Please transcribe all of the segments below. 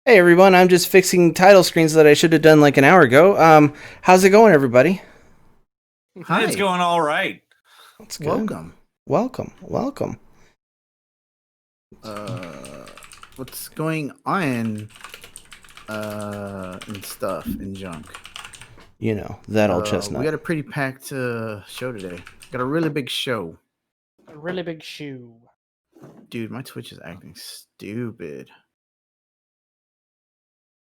Hey everyone, I'm just fixing title screens that I should have done like an hour ago. How's it going, everybody? Hi. It's going all right. That's good. Welcome. Welcome. Uh, what's going on? And stuff and junk. You know, that old We chestnut. got a pretty packed show today. Got a really big show, A really big shoe. dude. My Twitch is acting stupid.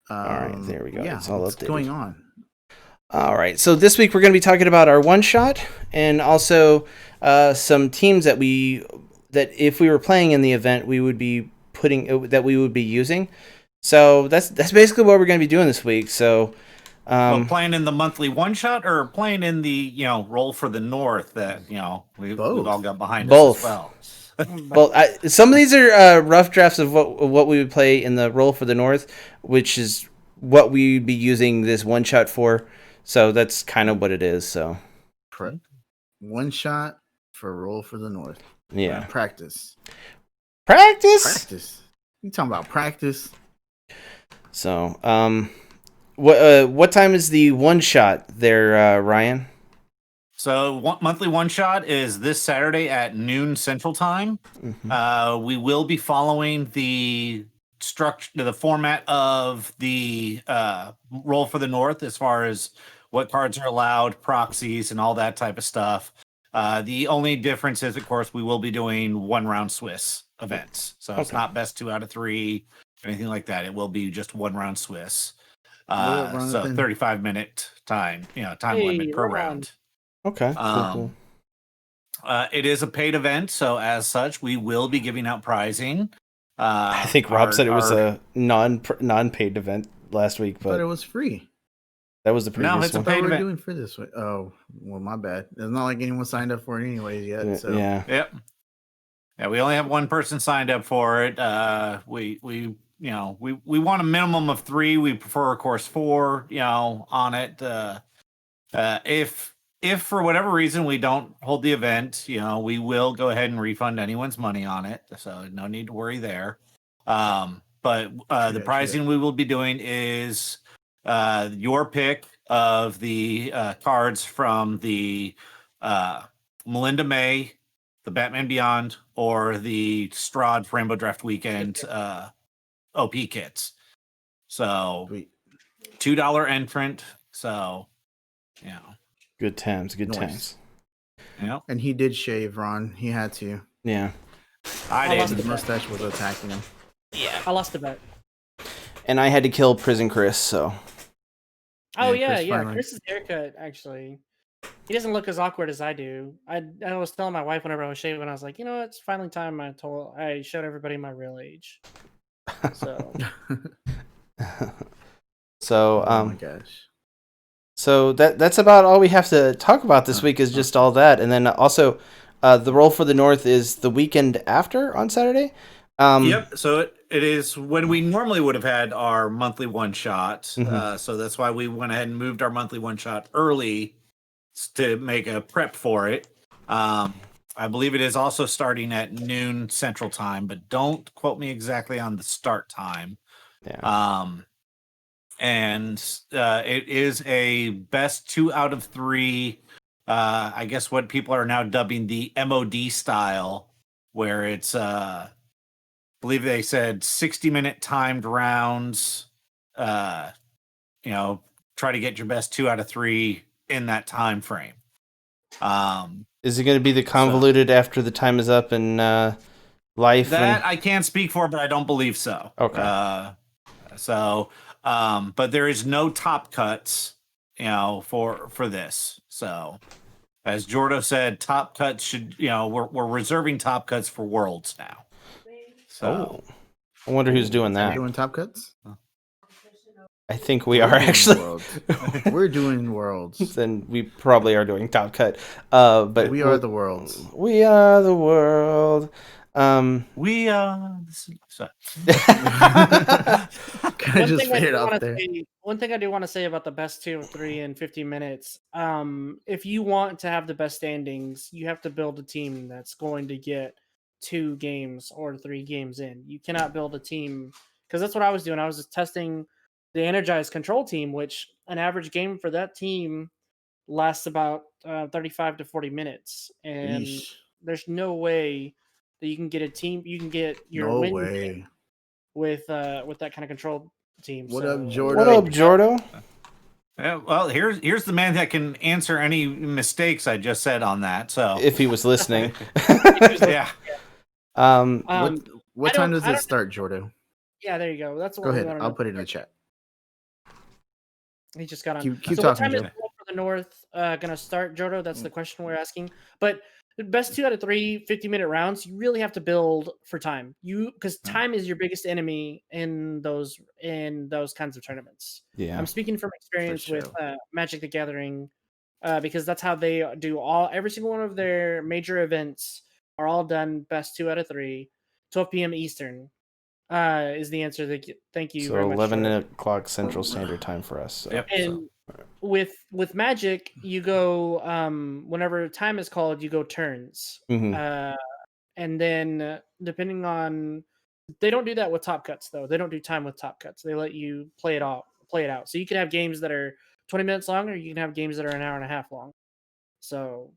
All right, there we go. Yeah, It's all what's updated. going on? All right, so this week we're going to be talking about our one shot and also some teams that if we were playing in the event we would be using. So that's basically what we're going to be doing this week. So. Well, playing in the monthly one shot or playing in the roll for the North that we've all got behind Both. us as well. Well, some of these are rough drafts of what we would play in the roll for the North, which is what we'd be using this one shot for. So that's kind of what it is. So One shot for roll for the North. yeah, Practice. You talking about practice? So what time is the one shot there, Ryan? So monthly one shot is this Saturday at noon Central Time. Mm-hmm. We will be following the structure, the format of the roll for the North, as far as what cards are allowed, proxies, and all that type of stuff. The only difference is, of course, we will be doing 1-round Swiss events. So it's not best 2 out of 3, anything like that. It will be just 1-round Swiss. So 35-minute time limit per round. Okay. Cool. It is a paid event, so as such, we will be giving out prizing. I think Rob said it was a non-paid event last week, but it was free. That was the previous one. No, it's a paid event. Doing for this way. Oh, well, my bad. It's not like anyone signed up for it anyways yet. So yeah. Yep. Yeah, we only have one person signed up for it. We want a minimum of 3. We prefer, of course, 4. On it. If for whatever reason we don't hold the event, we will go ahead and refund anyone's money on it. So no need to worry there. But the pricing we will be doing is your pick of the cards from the Melinda May, the Batman Beyond, or the Strahd Rainbow Draft Weekend OP kits. So $2 entrant. So good times. Yeah. And he did shave, Ron. He had to. Yeah. I did. The mustache was attacking him. Yeah. I lost the bet. And I had to kill Prison Chris, so. Oh, yeah. Chris's haircut, actually. He doesn't look as awkward as I do. I was telling my wife whenever I was shaving, I was like, it's finally time I showed everybody my real age. So. Oh my gosh. So that's about all we have to talk about this week is just all that. And then also the roll for the North is the weekend after on Saturday. Yep. So it is when we normally would have had our monthly one shot. So that's why we went ahead and moved our monthly one shot early to make a prep for it. I believe it is also starting at noon Central Time, but don't quote me exactly on the start time. Yeah. And it is a best 2 out of 3. I guess what people are now dubbing the MOD style, where it's I believe they said 60-minute timed rounds. Try to get your best 2 out of 3 in that time frame. Is it going to be the convoluted after the time is up in life? That I can't speak for, but I don't believe so. Okay. But there is no top cuts, for this. So, as Jordo said, top cuts should, we're reserving top cuts for Worlds now. So, I wonder who's doing that. Are you doing top cuts? I think we are actually. We're doing Worlds. Then we probably are doing top cut. But we are the Worlds. We are the world. We are. One thing I do want to say about the best 2 of 3 in 50 minutes. If you want to have the best standings, you have to build a team that's going to get 2 games or 3 games in. You cannot build a team because that's what I was doing. I was just testing the energized control team, which an average game for that team lasts about 35 to 40 minutes, and Yeesh. there's no way that you can get your No win way. with that kind of control team. What So, up, Jordo? What up, Jordo? Yeah, well, here's the man that can answer any mistakes I just said on that. So If he was listening. yeah. What time does it start, Jordo? Yeah, there you go. That's what Go ahead. we wanna I'll know. put it in the chat. He just got on. Keep So talking, what time is Joe. Roll for the North gonna start, Jordo? That's the question we're asking. But the best 2 out of 3 50-minute rounds, you really have to build for time. Because time is your biggest enemy in those kinds of tournaments. Yeah. I'm speaking from experience sure. with Magic the Gathering, because that's how they do every single one of their major events are all done best 2 out of 3, 12 p.m. Eastern. Is the answer. Thank you So very much. 11 Jordan. o'clock Central Standard Time for us. So. Yep. And with Magic, you go whenever time is called, you go turns. Mhm. And then depending on, they don't do that with top cuts though. They don't do time with top cuts. They let you play it out. So you can have games that are 20 minutes long, or you can have games that are an hour and a half long. So,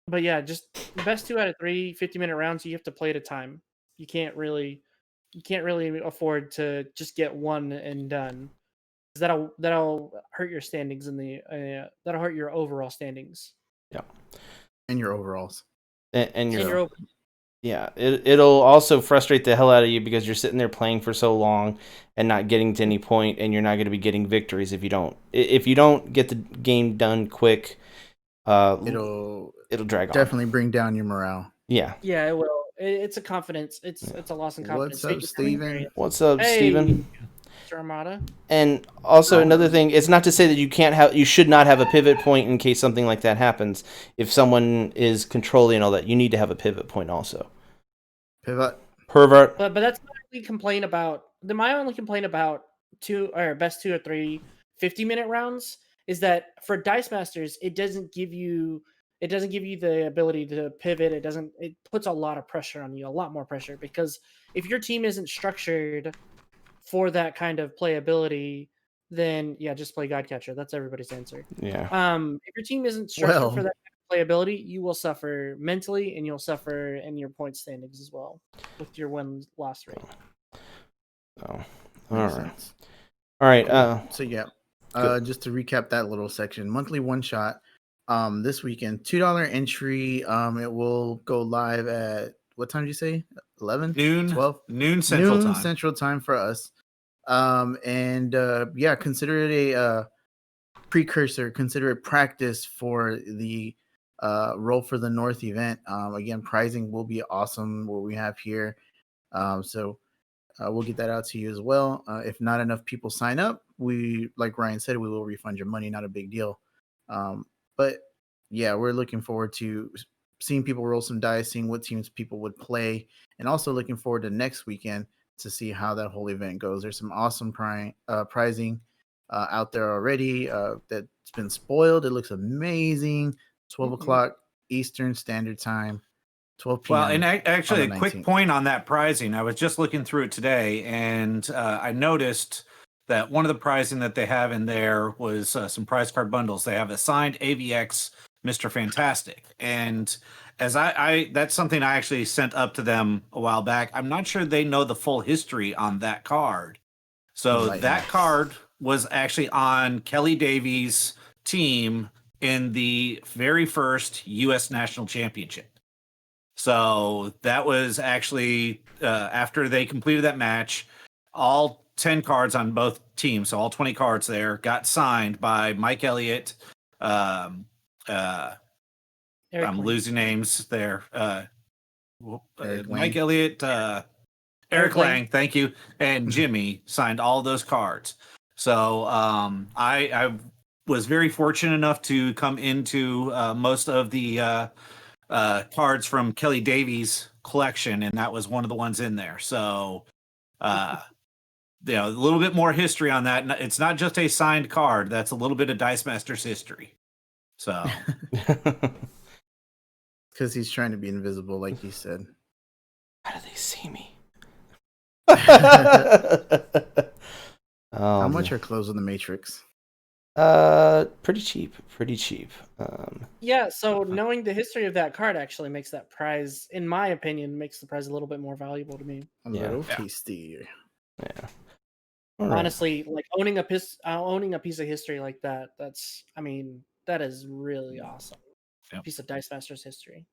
but yeah, just best 2 out of 3 50-minute rounds. You have to play at a time. You can't really afford to just get one and done. That'll hurt your standings that'll hurt your overall standings. Yeah. And your overalls. And your over. Yeah, it'll also frustrate the hell out of you because you're sitting there playing for so long and not getting to any point, and you're not going to be getting victories if you don't. If you don't get the game done quick, it'll drag on. Definitely bring down your morale. Yeah. Yeah, it will. It's a confidence. It's a loss in confidence. What's up, Steven? What's up, Steven? Mr. Armada. And also another thing, it's not to say that you should not have a pivot point in case something like that happens. If someone is controlling all that, you need to have a pivot point also. Pivot. Pervert. But that's my only complaint about best 2 or 3 50-minute rounds is that for Dice Masters, it doesn't give you the ability to pivot. It puts a lot of pressure on you, a lot more pressure, because if your team isn't structured for that kind of playability, then yeah, just play Godcatcher. That's everybody's answer. Yeah. If your team isn't structured for that kind of playability, you will suffer mentally, and you'll suffer in your point standings as well with your win-loss rate. Oh, all right. Cool. So yeah, just to recap that little section, monthly one shot. This weekend, $2 entry. It will go live at what time did you say? 11? Noon. 12? Noon Central Time. Central Time for us. Yeah, consider it a precursor. Consider it practice for the Roll for the North event. Again, prizing will be awesome. What we have here. So we'll get that out to you as well. If not enough people sign up, like Ryan said, we will refund your money. Not a big deal. But yeah, we're looking forward to seeing people roll some dice, seeing what teams people would play, and also looking forward to next weekend to see how that whole event goes. There's some awesome prizing out there already that's been spoiled. It looks amazing. 12 o'clock Eastern Standard Time, 12 p.m. Well, and actually, a 19th. quick point on that prizing. I was just looking through it today, and I noticed that one of the prizing that they have in there was some prize card bundles. They have a signed AVX Mr. Fantastic. And as I that's something I actually sent up to them a while back. I'm not sure they know the full history on that card. So that card was actually on Kelly Davies' team in the very first U.S. National Championship. So that was actually after they completed that match, all 10 cards on both teams, so all 20 cards there, got signed by Mike Elliott. I'm losing names there. Mike Elliott, Eric Lang, thank you, and Jimmy signed all those cards. So I was very fortunate enough to come into most of the cards from Kelly Davies' collection, and that was one of the ones in there. So a little bit more history on that. It's not just a signed card. That's a little bit of Dice Masters history. So because he's trying to be invisible, like you said. How do they see me? How much are clothes in the Matrix? Pretty cheap. Yeah, so knowing the history of that card actually makes that prize, in my opinion, makes the prize a little bit more valuable to me. A little tasty. Yeah. Honestly, like owning a piece of history like that, that is really awesome. Piece of Dice Masters history.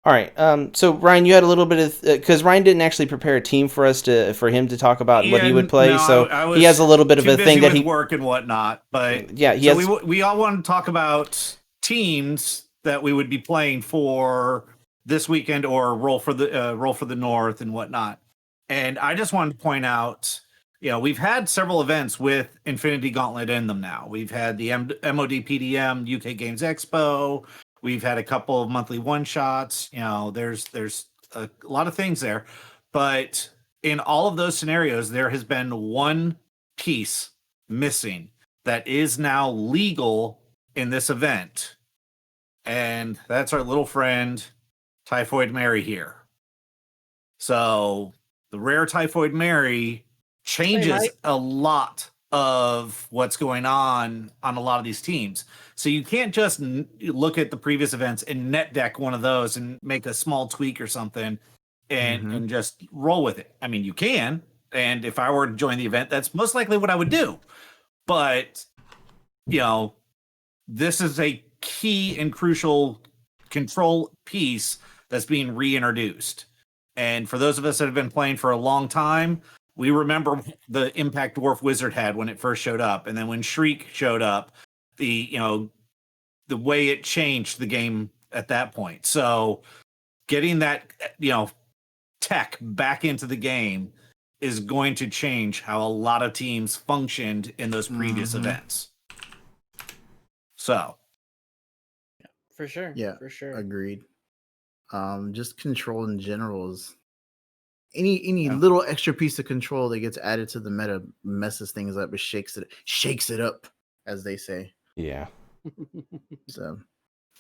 All right. So Ryan, you had a little bit of because Ryan didn't actually prepare a team for him to talk about what he would play. No, so he has a little bit of a thing that he work and whatnot. But yeah, we all want to talk about teams that we would be playing for this weekend or roll for the North and whatnot. And I just wanted to point out, we've had several events with Infinity Gauntlet in them now. We've had the MOD PDM UK Games Expo. We've had a couple of monthly one-shots. There's a lot of things there. But in all of those scenarios, there has been one piece missing that is now legal in this event. And that's our little friend, Typhoid Mary here. So the rare Typhoid Mary changes a lot of what's going on a lot of these teams. So you can't just look at the previous events and net deck one of those and make a small tweak or something and just roll with it. I mean, you can. And if I were to join the event, that's most likely what I would do. But, this is a key and crucial control piece that's being reintroduced. And for those of us that have been playing for a long time, we remember the impact Dwarf Wizard had when it first showed up. And then when Shriek showed up, the way it changed the game at that point. So getting that, tech back into the game is going to change how a lot of teams functioned in those previous events. So. Yeah, for sure. Yeah, for sure. Agreed. Just control in general is any little extra piece of control that gets added to the meta messes things up. It shakes it up, as they say. Yeah. So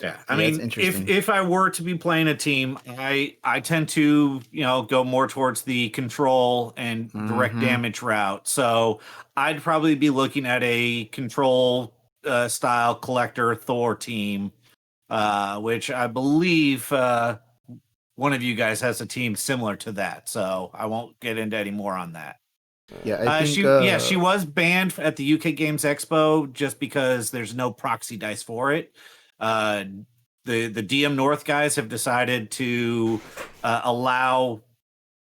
yeah, I mean, if I were to be playing a team, I tend to go more towards the control and direct damage route. So I'd probably be looking at a control style collector Thor team, which I believe one of you guys has a team similar to that. So I won't get into any more on that. Yeah, I think she was banned at the UK Games Expo just because there's no proxy dice for it. The DM North guys have decided to allow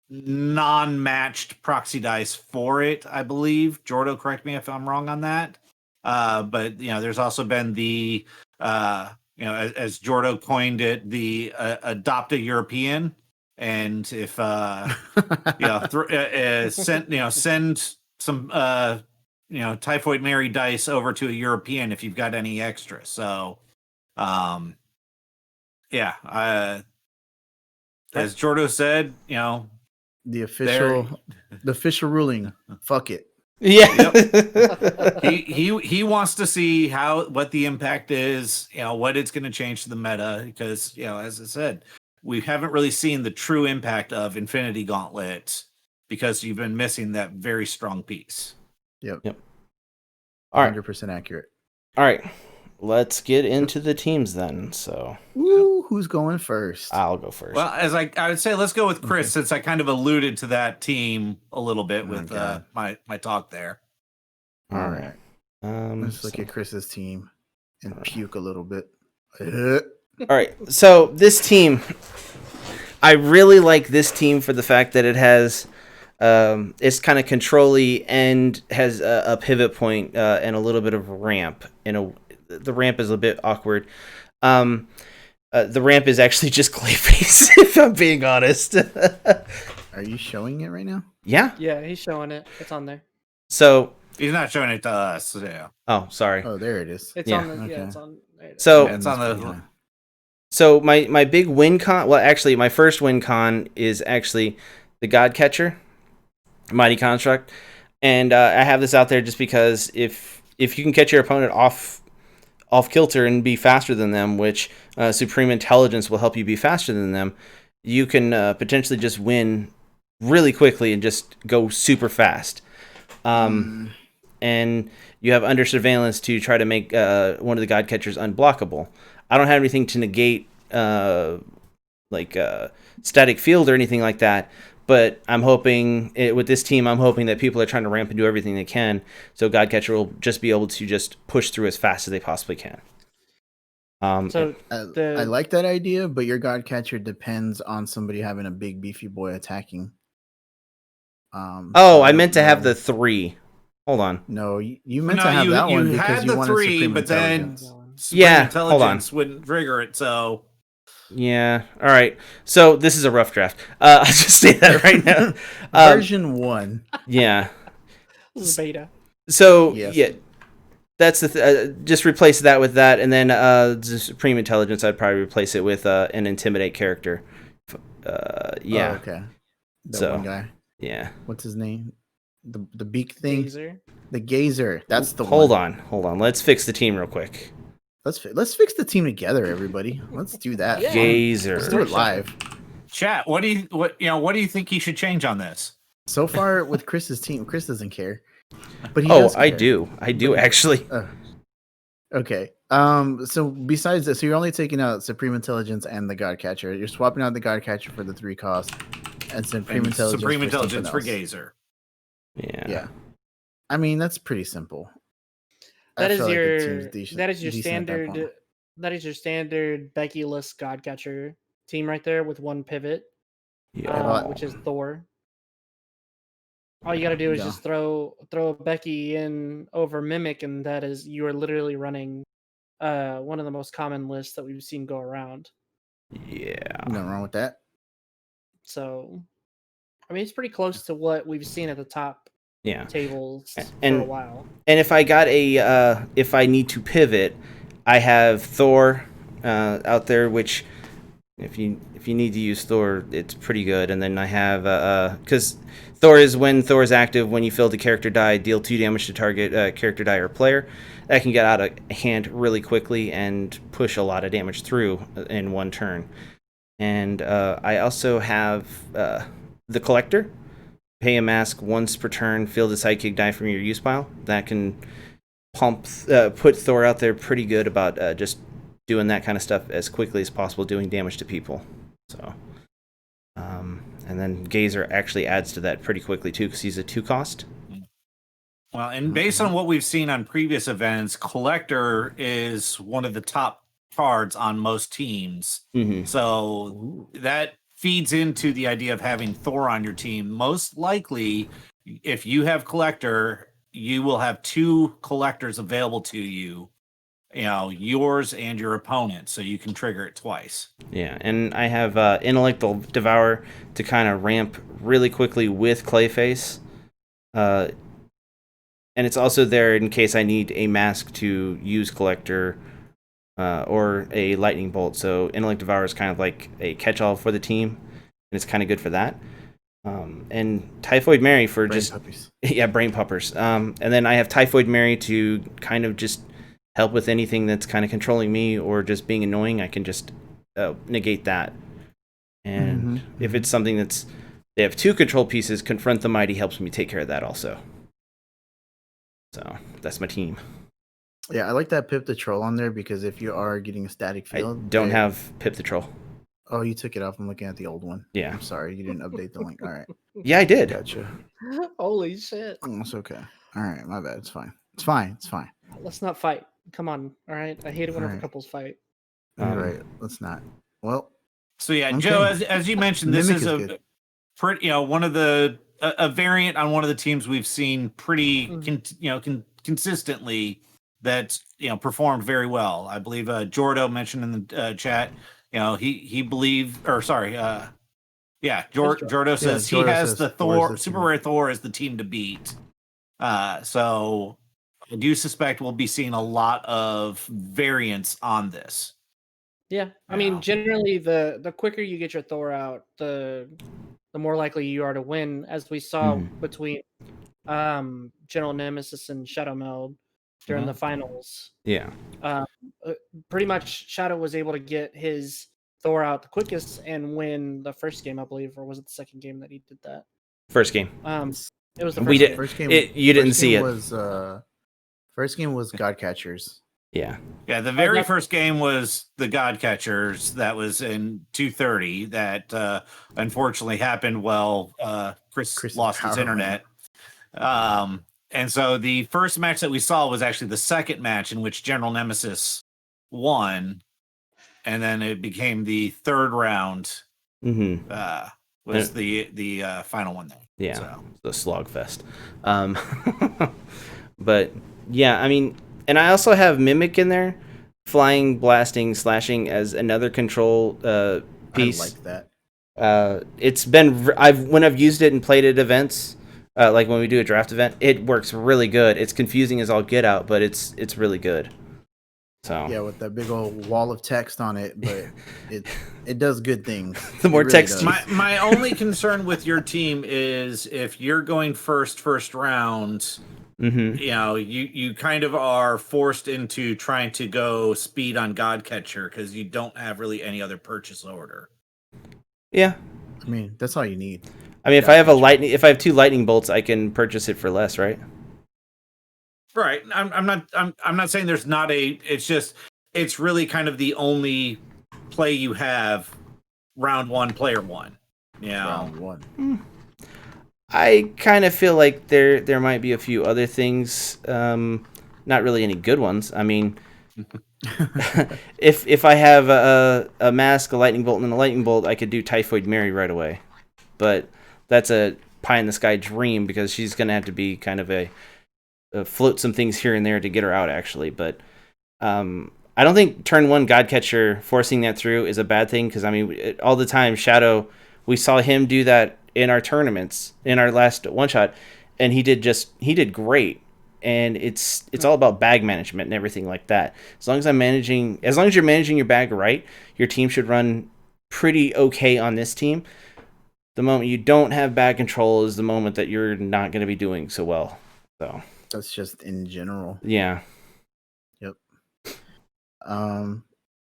non-matched proxy dice for it, I believe. Jordo, correct me if I'm wrong on that. But there's also been the as Jordo coined it, the adopt a European. And if send some Typhoid Mary dice over to a European if you've got any extra. So as Jordo said, the official ruling, fuck it. Yeah. Yep. he wants to see what the impact is, what it's going to change to the meta, because as I said, we haven't really seen the true impact of Infinity Gauntlet because you've been missing that very strong piece. Yep. All right. 100% accurate. All right. Let's get into the teams then. So, who's going first? I'll go first. Well, as I would say, let's go with Chris, since I kind of alluded to that team a little bit with my talk there. All right. Let's look at Chris's team and puke a little bit. All right, so this team, I really like this team for the fact that it has, it's kind of control-y and has a pivot point and a little bit of ramp. The ramp is a bit awkward. The ramp is actually just Clayface, if I'm being honest. Are you showing it right now? Yeah. Yeah, he's showing it. It's on there. So he's not showing it to us. Yeah. Oh, sorry. Oh, there it is. It's on the. Okay. Yeah, it's on. So it's on the. So my big win con, well, actually, my first win con is actually the God Catcher, Mighty Construct, and I have this out there just because if you can catch your opponent off kilter and be faster than them, which Supreme Intelligence will help you be faster than them, you can potentially just win really quickly and just go super fast. And you have under surveillance to try to make one of the god catchers unblockable. I don't have anything to negate static field or anything like that, but I'm hoping with this team, I'm hoping that people are trying to ramp and do everything they can, so god catcher will just be able to just push through as fast as they possibly can. I like that idea, but your god catcher depends on somebody having a big beefy boy attacking. I meant to have the 3. Hold on. No, you meant to have that one because you wanted 3, but then Supreme Intelligence wouldn't trigger it. So yeah, all right. So this is a rough draft. I'll just say that right now. Version 1. Yeah. This is beta. So yeah, that's the just replace that with that, and then the Supreme Intelligence. I'd probably replace it with an Intimidate character. Yeah. Oh, okay. That one guy. Yeah. What's his name? The beak thing. Gazer. The Gazer. That's the one. Hold on. Let's fix the team real quick. Let's fix the team together, everybody. Let's do that. Yeah. Gazer. Let's do it live. Chat. What do you think he should change on this? So far with Chris's team, Chris doesn't care. But I do actually. Okay. So besides this, so you're only taking out Supreme Intelligence and the God Catcher. You're swapping out the God Catcher for the 3 cost, and Supreme Intelligence for Gazer. Yeah. I mean, that's pretty simple. That is your standard Becky-less God Catcher team right there with 1 pivot. Yeah. Which is Thor. All you got to do is just throw Becky in over Mimic, and that is you are literally running one of the most common lists that we've seen go around. Yeah, nothing wrong with that. So, I mean, it's pretty close to what we've seen at the top tables for a while. And if I got if I need to pivot, I have Thor out there, which if you need to use Thor, it's pretty good. And then I have because Thor is when Thor is active, when you fill the character die, deal 2 damage to target character die or player. That can get out of hand really quickly and push a lot of damage through in 1 turn. And I also have the Collector. Pay a mask once per turn, fill the sidekick die from your use pile. That can put Thor out there pretty good about just doing that kind of stuff as quickly as possible, doing damage to people. So, and then Gazer actually adds to that pretty quickly too, because he's a 2 cost. Well, and based on what we've seen on previous events, Collector is one of the top cards on most teams. Mm-hmm. So that feeds into the idea of having Thor on your team. Most likely, if you have Collector, you will have 2 Collectors available to you. You know, yours and your opponent, so you can trigger it twice. Yeah, and I have Intellectual Devour to kind of ramp really quickly with Clayface. And it's also there in case I need a mask to use Collector or a Lightning Bolt. So Intellect Devour is kind of like a catch-all for the team, and it's kind of good for that. And Typhoid Mary for brain just... puppies. Yeah, brain puppers. And then I have Typhoid Mary to kind of just help with anything that's kind of controlling me or just being annoying. I can just negate that. And if it's something that's... They have 2 control pieces, Confront the Mighty helps me take care of that also. So, that's my team. Yeah, I like that Pip the Troll on there because if you are getting a static field... I don't have Pip the Troll. Oh, you took it off. I'm looking at the old one. Yeah. I'm sorry. You didn't update the link. All right. Yeah, I did. Gotcha. Holy shit. It's okay. All right. My bad. It's fine. It's fine. It's fine. Let's not fight. Come on. All right. I hate it whenever couples fight. All right. Let's not. Well. So yeah, okay. Joe, as you mentioned, this is a pretty, one of the a variant on one of the teams we've seen pretty, consistently that's performed very well. I believe Jordo mentioned in the chat. He believed, or sorry, Jordo says he has the Thor, super rare Thor as the team to beat. So I do suspect we'll be seeing a lot of variants on this. Yeah, I mean, generally, the quicker you get your Thor out, the more likely you are to win, as we saw between General Nemesis and Shadow Meld during the finals. Yeah. Pretty much, Shadow was able to get his Thor out the quickest and win the first game, I believe, or was it the second game that he did that? First game. It was the We first did. game. First game. You didn't see it. First game was Godcatchers. Yeah. Yeah, the very first game was the Godcatchers. That was in 230. That unfortunately happened while Chris lost his internet. And so the first match that we saw was actually the second match in which General Nemesis won, and then it became the third round. Was the final one there? Yeah, so. The slogfest. But yeah, I mean, and I also have Mimic in there, flying, blasting, slashing as another control piece. I like that. It's been when I've used it and played at events. Like when we do a draft event, it works really good. It's confusing as all get out, but it's really good. So yeah, with that big old wall of text on it, but it does good things. The more text. My only concern with your team is if you're going first round, you kind of are forced into trying to go speed on Godcatcher because you don't have really any other purchase order. Yeah, I mean that's all you need. I mean, if I have 2 lightning bolts, I can purchase it for less, right? Right. I'm not saying there's not a. It's just it's really kind of the only play you have. Round 1, player 1. Yeah. Round 1. I kind of feel like there might be a few other things. Not really any good ones. I mean, if I have a mask, a lightning bolt, and a lightning bolt, I could do Typhoid Mary right away. But that's a pie in the sky dream because she's going to have to be kind of a float some things here and there to get her out, actually. But I don't think turn 1 Godcatcher forcing that through is a bad thing because, I mean, all the time, Shadow, we saw him do that in our tournaments, in our last one-shot, and he did great. And it's all about bag management and everything like that. As long as you're managing your bag right, your team should run pretty okay on this team. The moment you don't have bag control is the moment that you're not going to be doing so well. So that's just in general. Yeah. Yep.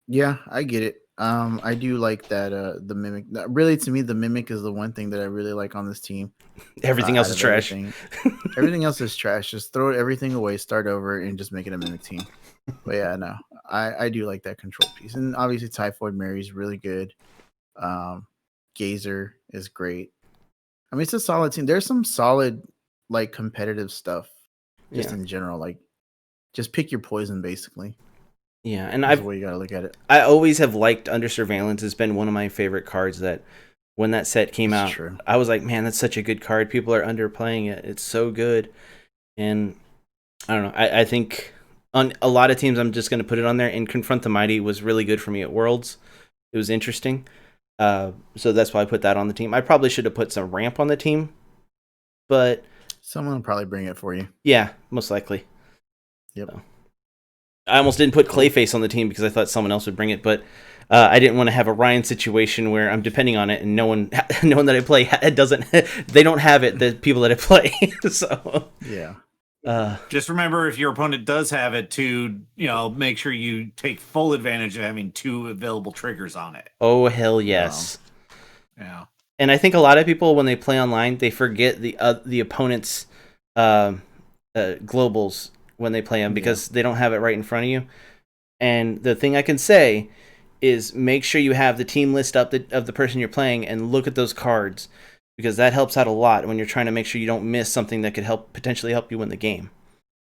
Yeah, I get it. I do like that the Mimic. Really, to me, the Mimic is the one thing that I really like on this team. Everything else is trash. Everything else is trash. Just throw everything away, start over, and just make it a Mimic team. But yeah, no, I do like that control piece, and obviously Typhoid Mary is really good. Gazer is great. I mean, it's a solid team. There's some solid, like, competitive stuff just in general. Like, just pick your poison, basically. Yeah, and that's the way you gotta look at it. I always have liked Under Surveillance. It's been one of my favorite cards that when that set came out, I was like, man, that's such a good card. People are underplaying it. It's so good. And I don't know. I think on a lot of teams, I'm just going to put it on there. And Confront the Mighty was really good for me at Worlds. It was interesting. So that's why I put that on the team. I probably should have put some ramp on the team, but someone will probably bring it for you. Yeah, most likely. Yep. So. I almost didn't put Clayface on the team because I thought someone else would bring it, but I didn't want to have a Ryan situation where I'm depending on it and no one that I play they don't have it. The people that I play. So yeah. Just remember, if your opponent does have it, to make sure you take full advantage of having 2 available triggers on it. Oh hell yes! Yeah, and I think a lot of people when they play online, they forget the opponent's globals when they play them because they don't have it right in front of you. And the thing I can say is make sure you have the team list up of the person you're playing and look at those cards. Because that helps out a lot when you're trying to make sure you don't miss something that could potentially help you win the game.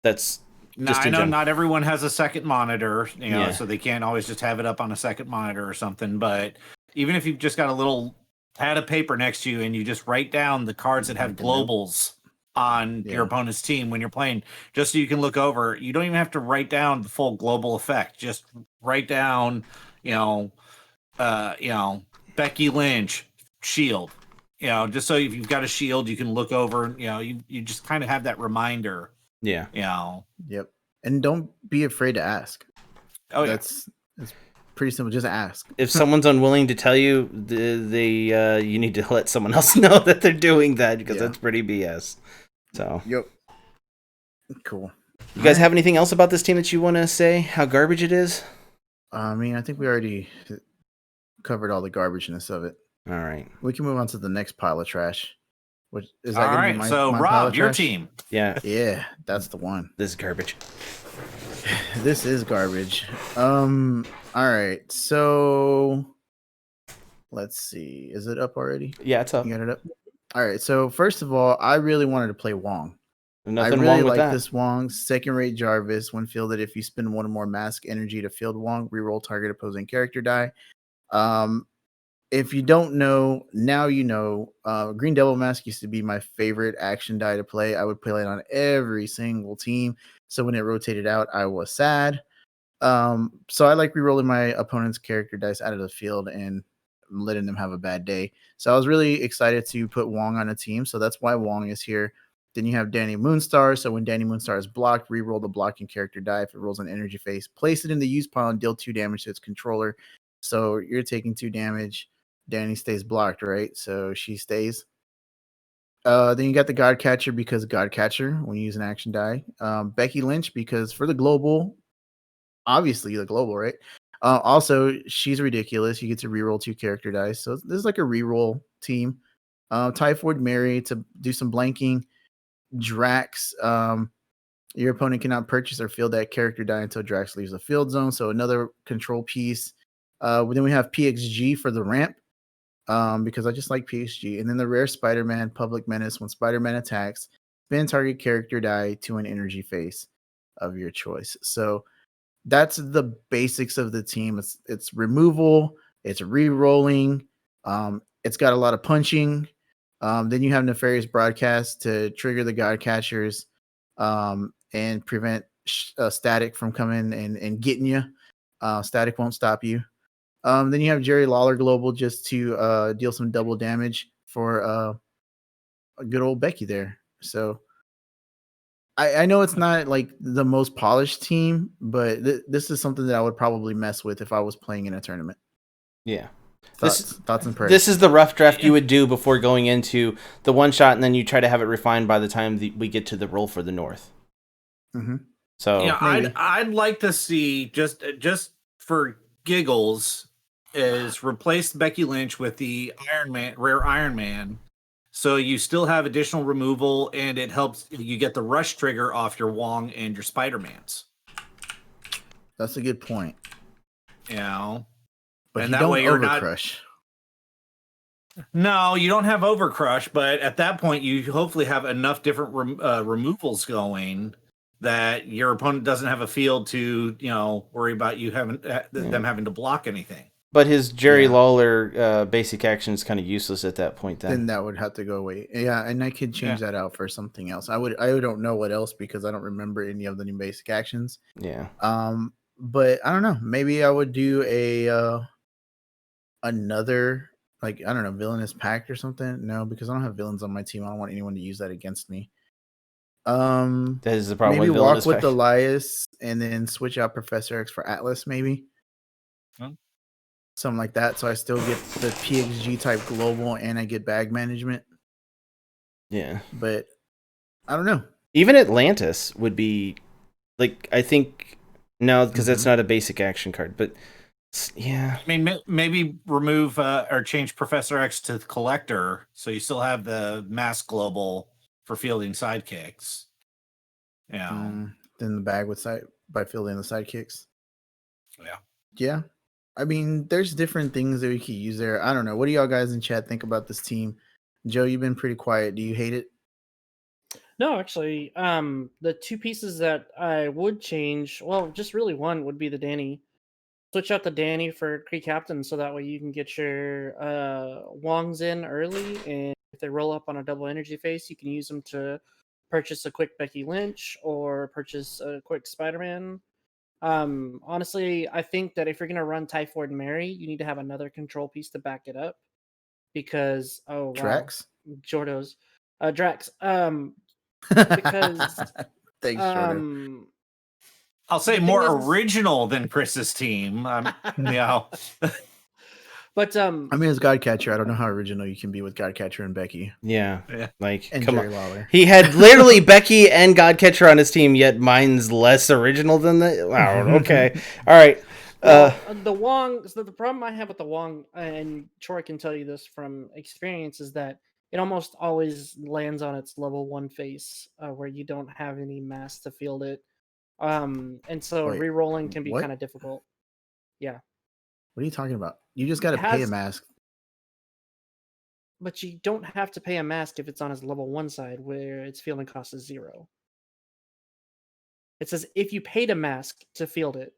That's just I know not everyone has a second monitor, so they can't always just have it up on a second monitor or something. But even if you've just got a little pad of paper next to you and you just write down the cards that have globals on your opponent's team when you're playing, just so you can look over. You don't even have to write down the full global effect. Just write down, Becky Lynch shield. Just so if you've got a shield, you can look over. You just kind of have that reminder. Yeah. Yep. And don't be afraid to ask. Oh, it's pretty simple. Just ask. If someone's unwilling to tell you, you need to let someone else know that they're doing that because that's pretty BS. So. Yep. Cool. You guys have anything else about this team that you want to say? How garbage it is? I mean, I think we already covered all the garbageness of it. All right. We can move on to the next pile of trash. Which is that all going to be right. So my Rob, your trash? team. Yeah, that's the one. This is garbage. This is garbage. All right. So let's see. Is it up already? Yeah, it's up. You got it up. All right. So first of all, I really wanted to play Wong. Nothing I wrong really with like that. this Wong. Second rate Jarvis. When fielded, if you spend one or more mask energy to field Wong, reroll target opposing character die. If you don't know, now you know. Green Devil Mask used to be my favorite action die to play. I would play it on every single team. So when it rotated out, I was sad. So I like rerolling my opponent's character dice out of the field and letting them have a bad day. So I was really excited to put Wong on a team. So that's why Wong is here. Then you have Danny Moonstar. So when Danny Moonstar is blocked, reroll the blocking character die. If it rolls an energy face, place it in the use pile and deal 2 damage to its controller. So you're taking 2 damage. Danny stays blocked, right? So she stays. Then you got the God Catcher because God Catcher when you use an action die. Becky Lynch because for the global, obviously the global, right? Also, she's ridiculous. You get to reroll 2 character dice. So this is like a reroll team. Typhoid Mary to do some blanking. Drax, your opponent cannot purchase or field that character die until Drax leaves the field zone. So another control piece. Then we have PXG for the ramp. Because I just like PXG. And then the rare Spider-Man Public Menace. When Spider-Man attacks, spin target character die to an energy face of your choice. So that's the basics of the team. It's removal, it's re-rolling, it's got a lot of punching. Then you have Nefarious Broadcast to trigger the God Catchers and prevent static from coming and getting you. Static won't stop you. Then you have Jerry Lawler Global just to deal some double damage for a good old Becky there. So I know it's not like the most polished team, but this is something that I would probably mess with if I was playing in a tournament. Yeah. Thoughts and prayers. This is the rough draft you would do before going into the one shot, and then you try to have it refined by the time we get to the roll for the North. Mm-hmm. So yeah, I'd like to see just for giggles is replace Becky Lynch with the rare Iron Man. So you still have additional removal, and it helps you get the rush trigger off your Wong and your Spider-Mans. That's a good point. You know, but and you that don't way you're overcrush. No, you don't have overcrush, but at that point, you hopefully have enough different removals going that your opponent doesn't have a field to worry about you having them having to block anything. But his Jerry Lawler basic action is kind of useless at that point. Then that would have to go away. Yeah, and I could change that out for something else. I don't know what else because I don't remember any of the new basic actions. Yeah. But I don't know. Maybe I would do another villainous pact or something. No, because I don't have villains on my team. I don't want anyone to use that against me. That is the problem. Maybe walk with Elias and then switch out Professor X for Atlas. Maybe. Something like that, so I still get the PXG type global and I get bag management. Yeah. But I don't know. Even Atlantis would be I think no, because that's not a basic action card, but yeah. I mean, maybe remove or change Professor X to Collector, so you still have the mass global for fielding sidekicks. Then the bag with by fielding the sidekicks. Yeah. I mean, there's different things that we could use there. I don't know. What do y'all guys in chat think about this team? Joe, you've been pretty quiet. Do you hate it? No, actually, the 2 pieces that I would change, well, just really one would be the Danny. Switch out the Danny for Kree Captain so that way you can get your Wongs in early, and if they roll up on a double energy face, you can use them to purchase a quick Becky Lynch or purchase a quick Spider-Man. Honestly, I think that if you're gonna run Typhoid Mary, you need to have another control piece to back it up because Drax, Jordo's Drax. Because thanks, Jordo. I'll say more original than Chris's team. But I mean, as God Catcher, I don't know how original you can be with God Catcher and Becky. Yeah. And come Jerry on. Lawler. He had literally Becky and God Catcher on his team, yet mine's less original than the. Wow. Okay. All right. The Wong. So the problem I have with the Wong, and Troy can tell you this from experience, is that it almost always lands on its level 1 face, where you don't have any mass to field it. And so Wait, re-rolling can be what? kind of difficult. Yeah. What are you talking about? You just got to It pay a has, mask. but you don't have to pay a mask if it's on its level 1 side where its fielding cost is 0. It says if you paid a mask to field it,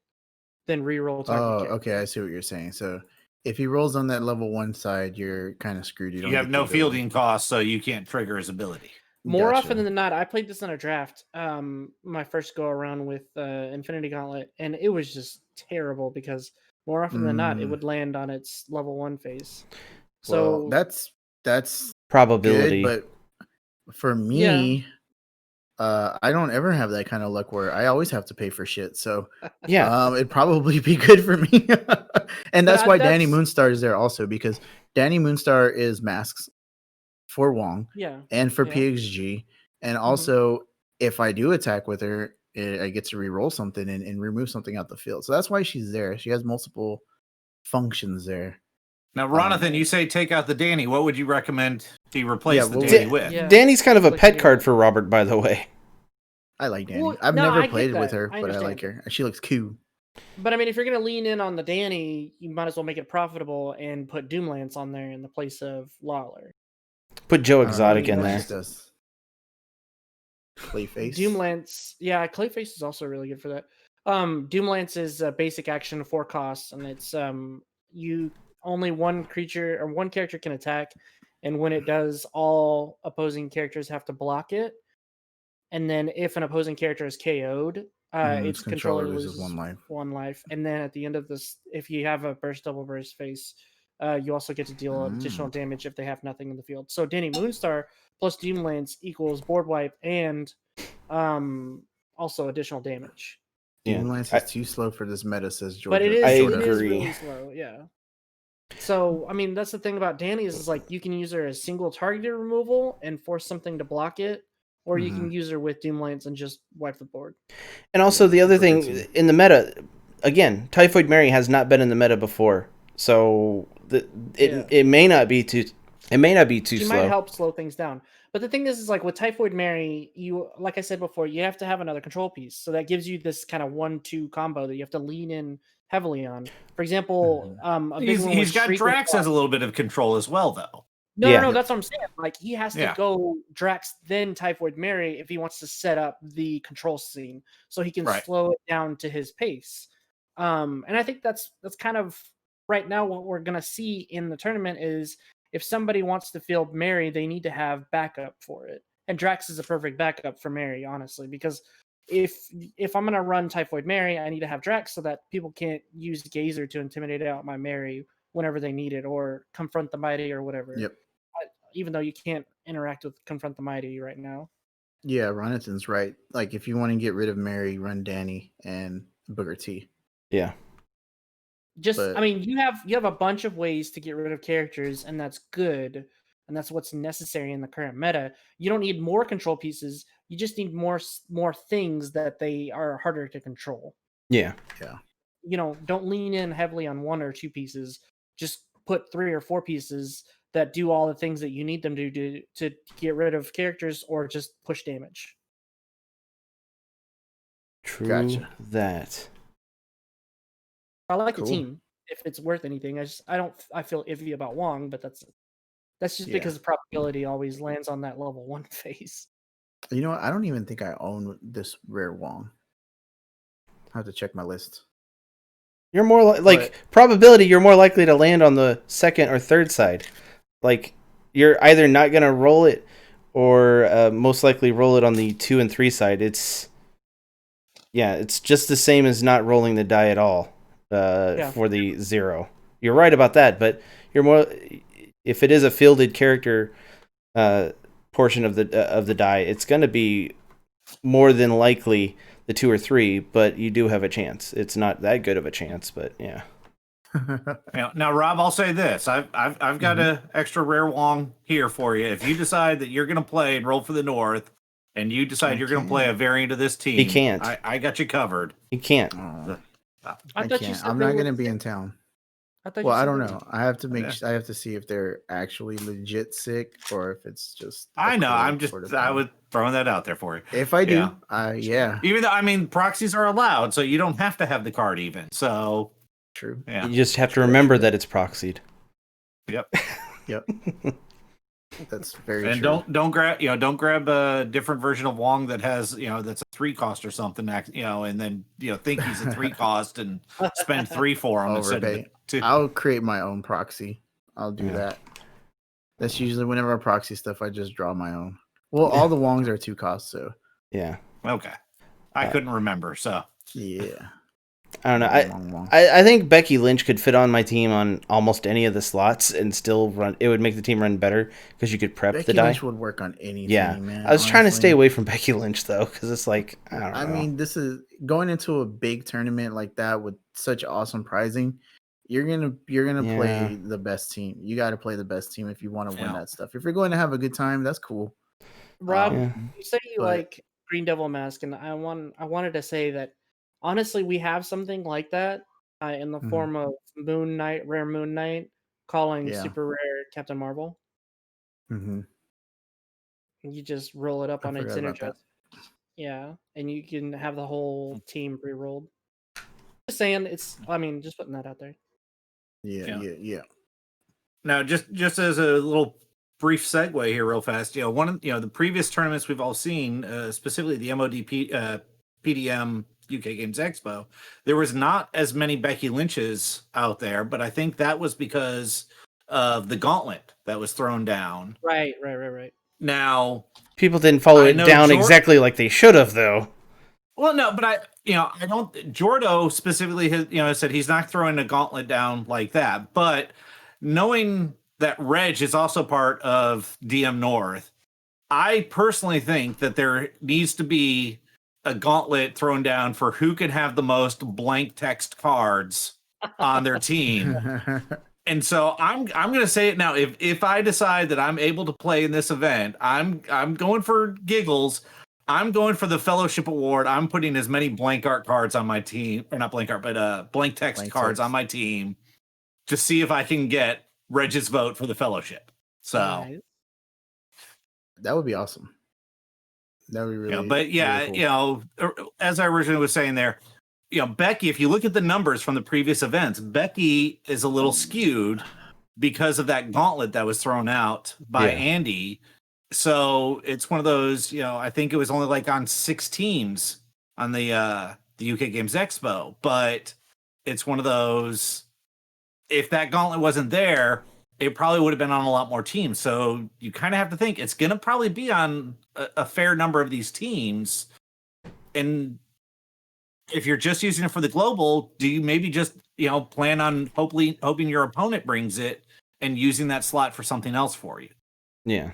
then re-roll target Oh, character. okay. I see what you're saying. So if he rolls on that level 1 side, you're kind of screwed. You don't You have get no the ability. fielding cost, so you can't trigger his ability. More often than not, I played this in a draft, my first go around with Infinity Gauntlet, and it was just terrible because more often than not, it would land on its level 1 phase. So well, that's probability. good, but for me, I don't ever have that kind of luck where I always have to pay for shit. So yeah, it'd probably be good for me. And that's why Danny Moonstar is there also, because Danny Moonstar is masks for Wong and for PXG. And also, if I do attack with her, I get to re-roll something and remove something out the field. So that's why she's there. She has multiple functions there. Now, Ronathan, you say take out the Danny. What would you recommend he replace the well, Danny with? Yeah. Danny's kind of a pet card for Robert, by the way. I like Danny. Well, I've no, never I get played with that. her, I but I understand. like her. She looks cool. But I mean, if you're going to lean in on the Danny, you might as well make it profitable and put Doomlance on there in the place of Lawler. Put Joe Exotic in there. Clayface. Doomlance, yeah, Clayface is also really good for that. Doomlance is a basic action 4 costs, and it's you only one creature or one character can attack, and when it does, all opposing characters have to block it. And then if an opposing character is KO'd, its controller loses 1 life. And then at the end of this, if you have a double burst face, you also get to deal additional damage if they have nothing in the field. So Danny Moonstar plus Doomlance equals board wipe and also additional damage. Doomlance is too slow for this meta, says Georgia. But it is, I it agree. is really slow, yeah. So, I mean, that's the thing about Danny is like you can use her as single targeted removal and force something to block it, or you can use her with Doomlance and just wipe the board. And also the other thing in the meta, again, Typhoid Mary has not been in the meta before, so it may not be too She slow. might help slow things down. But the thing is like with Typhoid Mary, you, like I said before, you have to have another control piece, so that gives you this kind of 1-2 combo that you have to lean in heavily on. For example, he's got Drax has a little bit of control as well, though. No, that's what I'm saying. Like he has to go Drax then Typhoid Mary if he wants to set up the control scene, so he can slow it down to his pace. And I think that's kind of right now what we're gonna see in the tournament is if somebody wants to field Mary, they need to have backup for it. And Drax is a perfect backup for Mary, honestly, because if I'm gonna run Typhoid Mary, I need to have Drax so that people can't use Gazer to intimidate out my Mary whenever they need it, or Confront the Mighty or whatever. Yep. Even though you can't interact with Confront the Mighty right now. Yeah, Ronathan's right. Like if you want to get rid of Mary, run Danny and Booker T. Yeah. I mean, you have a bunch of ways to get rid of characters, and that's good, and that's what's necessary in the current meta. You don't need more control pieces. You just need more things that they are harder to control. Yeah. Don't lean in heavily on 1 or 2 pieces. Just put 3 or 4 pieces that do all the things that you need them to do to get rid of characters or just push damage. True that. I like a team if it's worth anything. I feel iffy about Wong, but that's just because the probability always lands on that level 1 phase. You know what? I don't even think I own this rare Wong. I have to check my list. You're more probability. You're more likely to land on the second or third side. Like you're either not gonna roll it, or most likely roll it on the 2 and 3 side. It's just the same as not rolling the die at all for the 0. You're right about that, but you're more if it is a fielded character portion of the die, it's gonna be more than likely the 2 or 3, but you do have a chance. It's not that good of a chance, but yeah. Now, Rob, I'll say this: I've got an extra rare Wong here for you. If you decide that you're going to play and roll for the North, and you decide you're going to play a variant of this team, he can't. I got you covered. He can't. I can't. I'm not going to be in town. Well, I don't know. I have to I have to see if they're actually legit sick or if it's just. I know. I was throwing that out there for you. If I do, yeah. Even though proxies are allowed, so you don't have to have the card even. So true. Yeah. You just have to remember that it's proxied. Yep. Yep. That's very and true. don't grab a different version of Wong that has that's a 3 cost or something, and then think he's a 3 cost and spend 3 for him instead of 2. I'll create my own proxy. I'll do that. That's usually whenever I proxy stuff, I just draw my own. Well, all the Wongs are 2 costs, so yeah. Okay, I couldn't remember, so yeah. I don't know. I think Becky Lynch could fit on my team on almost any of the slots and still run. It would make the team run better because you could prep the die. Becky Lynch would work on anything. Yeah, man, I was trying to stay away from Becky Lynch though because it's like I don't know. I mean, this is going into a big tournament like that with such awesome prizing. You're gonna play the best team. You got to play the best team if you want to win that stuff. If you're going to have a good time, that's cool. Rob, you say you like Green Devil Mask, and I wanted to say that honestly, we have something like that in the form of Moon Knight, Rare Moon Knight, calling super rare Captain Marvel. Mm-hmm. You just roll it up on its synergist. Yeah, and you can have the whole team re-rolled. Just saying, just putting that out there. Yeah. Now, just as a little brief segue here, real fast. One of the previous tournaments we've all seen, specifically the MOD PDM UK Games Expo, there was not as many Becky Lynches out there, but I think that was because of the gauntlet that was thrown down. Right. Now, people didn't follow it down exactly like they should have, though. Well, no, but I don't. Jordo specifically has said he's not throwing a gauntlet down like that. But knowing that Reg is also part of DM North, I personally think that there needs to be a gauntlet thrown down for who can have the most blank text cards on their team. And so I'm going to say it now. If I decide that I'm able to play in this event, I'm going for giggles. I'm going for the Fellowship Award. I'm putting as many blank art cards on my team, or not blank art, but blank text cards on my team to see if I can get Reg's vote for the Fellowship. So that would be awesome. That would be really, really cool. As I originally was saying there, Becky, if you look at the numbers from the previous events, Becky is a little skewed because of that gauntlet that was thrown out by Andy. So it's one of those, I think it was only like on 6 teams on the UK Games Expo, but it's one of those, if that gauntlet wasn't there, it probably would have been on a lot more teams. So you kind of have to think it's going to probably be on a fair number of these teams. And if you're just using it for the global, do you maybe just, plan on hoping your opponent brings it and using that slot for something else for you? Yeah.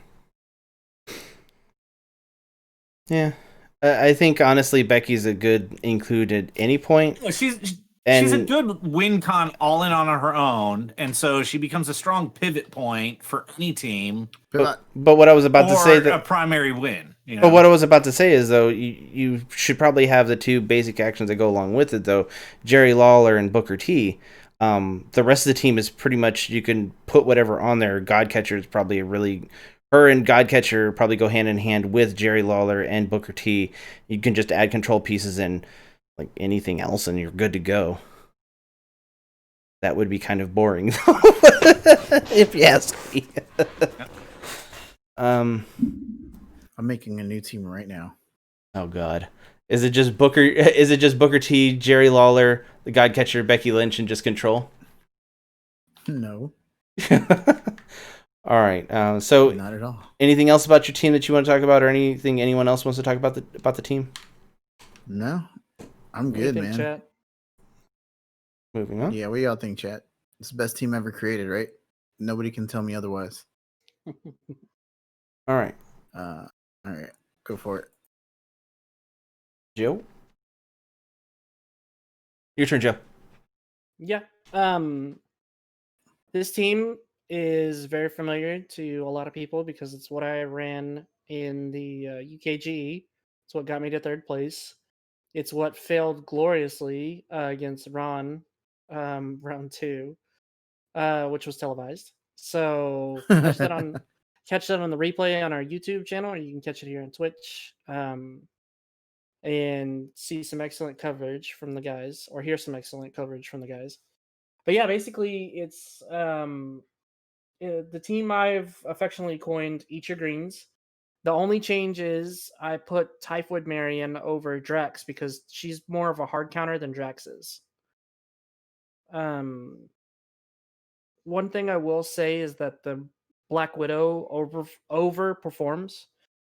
Yeah, I think honestly Becky's a good include at any point. She's a good win con all in on her own, and so she becomes a strong pivot point for any team. But what I was about to say, a primary win. But what I was about to say is though you should probably have the 2 basic actions that go along with it though, Jerry Lawler and Booker T. The rest of the team is pretty much you can put whatever on there. Godcatcher is probably her and Godcatcher probably go hand in hand with Jerry Lawler and Booker T. You can just add control pieces and like anything else, and you're good to go. That would be kind of boring, if you ask me. I'm making a new team right now. Oh God, is it just Booker T, Jerry Lawler, the Godcatcher, Becky Lynch, and just control? No. All right. So not at all. Anything else about your team that you want to talk about, or anything anyone else wants to talk about the team? No, I'm good, man. Chat? Moving on. Yeah, what do y'all think, chat? It's the best team ever created, right? Nobody can tell me otherwise. All right. All right. Go for it. Joe? Your turn, Joe. Yeah. This team is very familiar to a lot of people because it's what I ran in the UKG. It's what got me to 3rd place. It's what failed gloriously against Ron round 2. which was televised. So catch that on the replay on our YouTube channel, or you can catch it here on Twitch. And see some excellent coverage from the guys, or hear some excellent coverage from the guys. But yeah, basically it's the team I've affectionately coined Eat Your Greens. The only change is I put Typhoid Marion over Drax because she's more of a hard counter than Drax is. One thing I will say is that the Black Widow overperforms,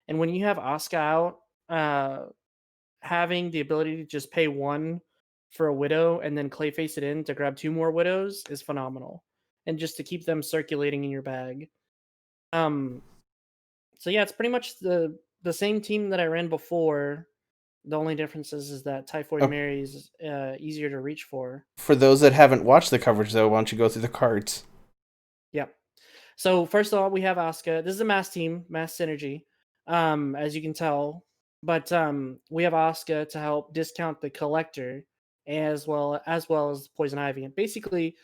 and when you have Asuka out, having the ability to just pay one for a Widow and then Clayface it in to grab 2 more Widows is phenomenal, and just to keep them circulating in your bag. So yeah, it's pretty much the same team that I ran before. The only difference is that Typhoid Mary is easier to reach for. For those that haven't watched the coverage, though, why don't you go through the cards? Yep. So first of all, we have Asuka. This is a mass team, mass synergy, as you can tell. But we have Asuka to help discount the Collector, as well as Poison Ivy. And basically,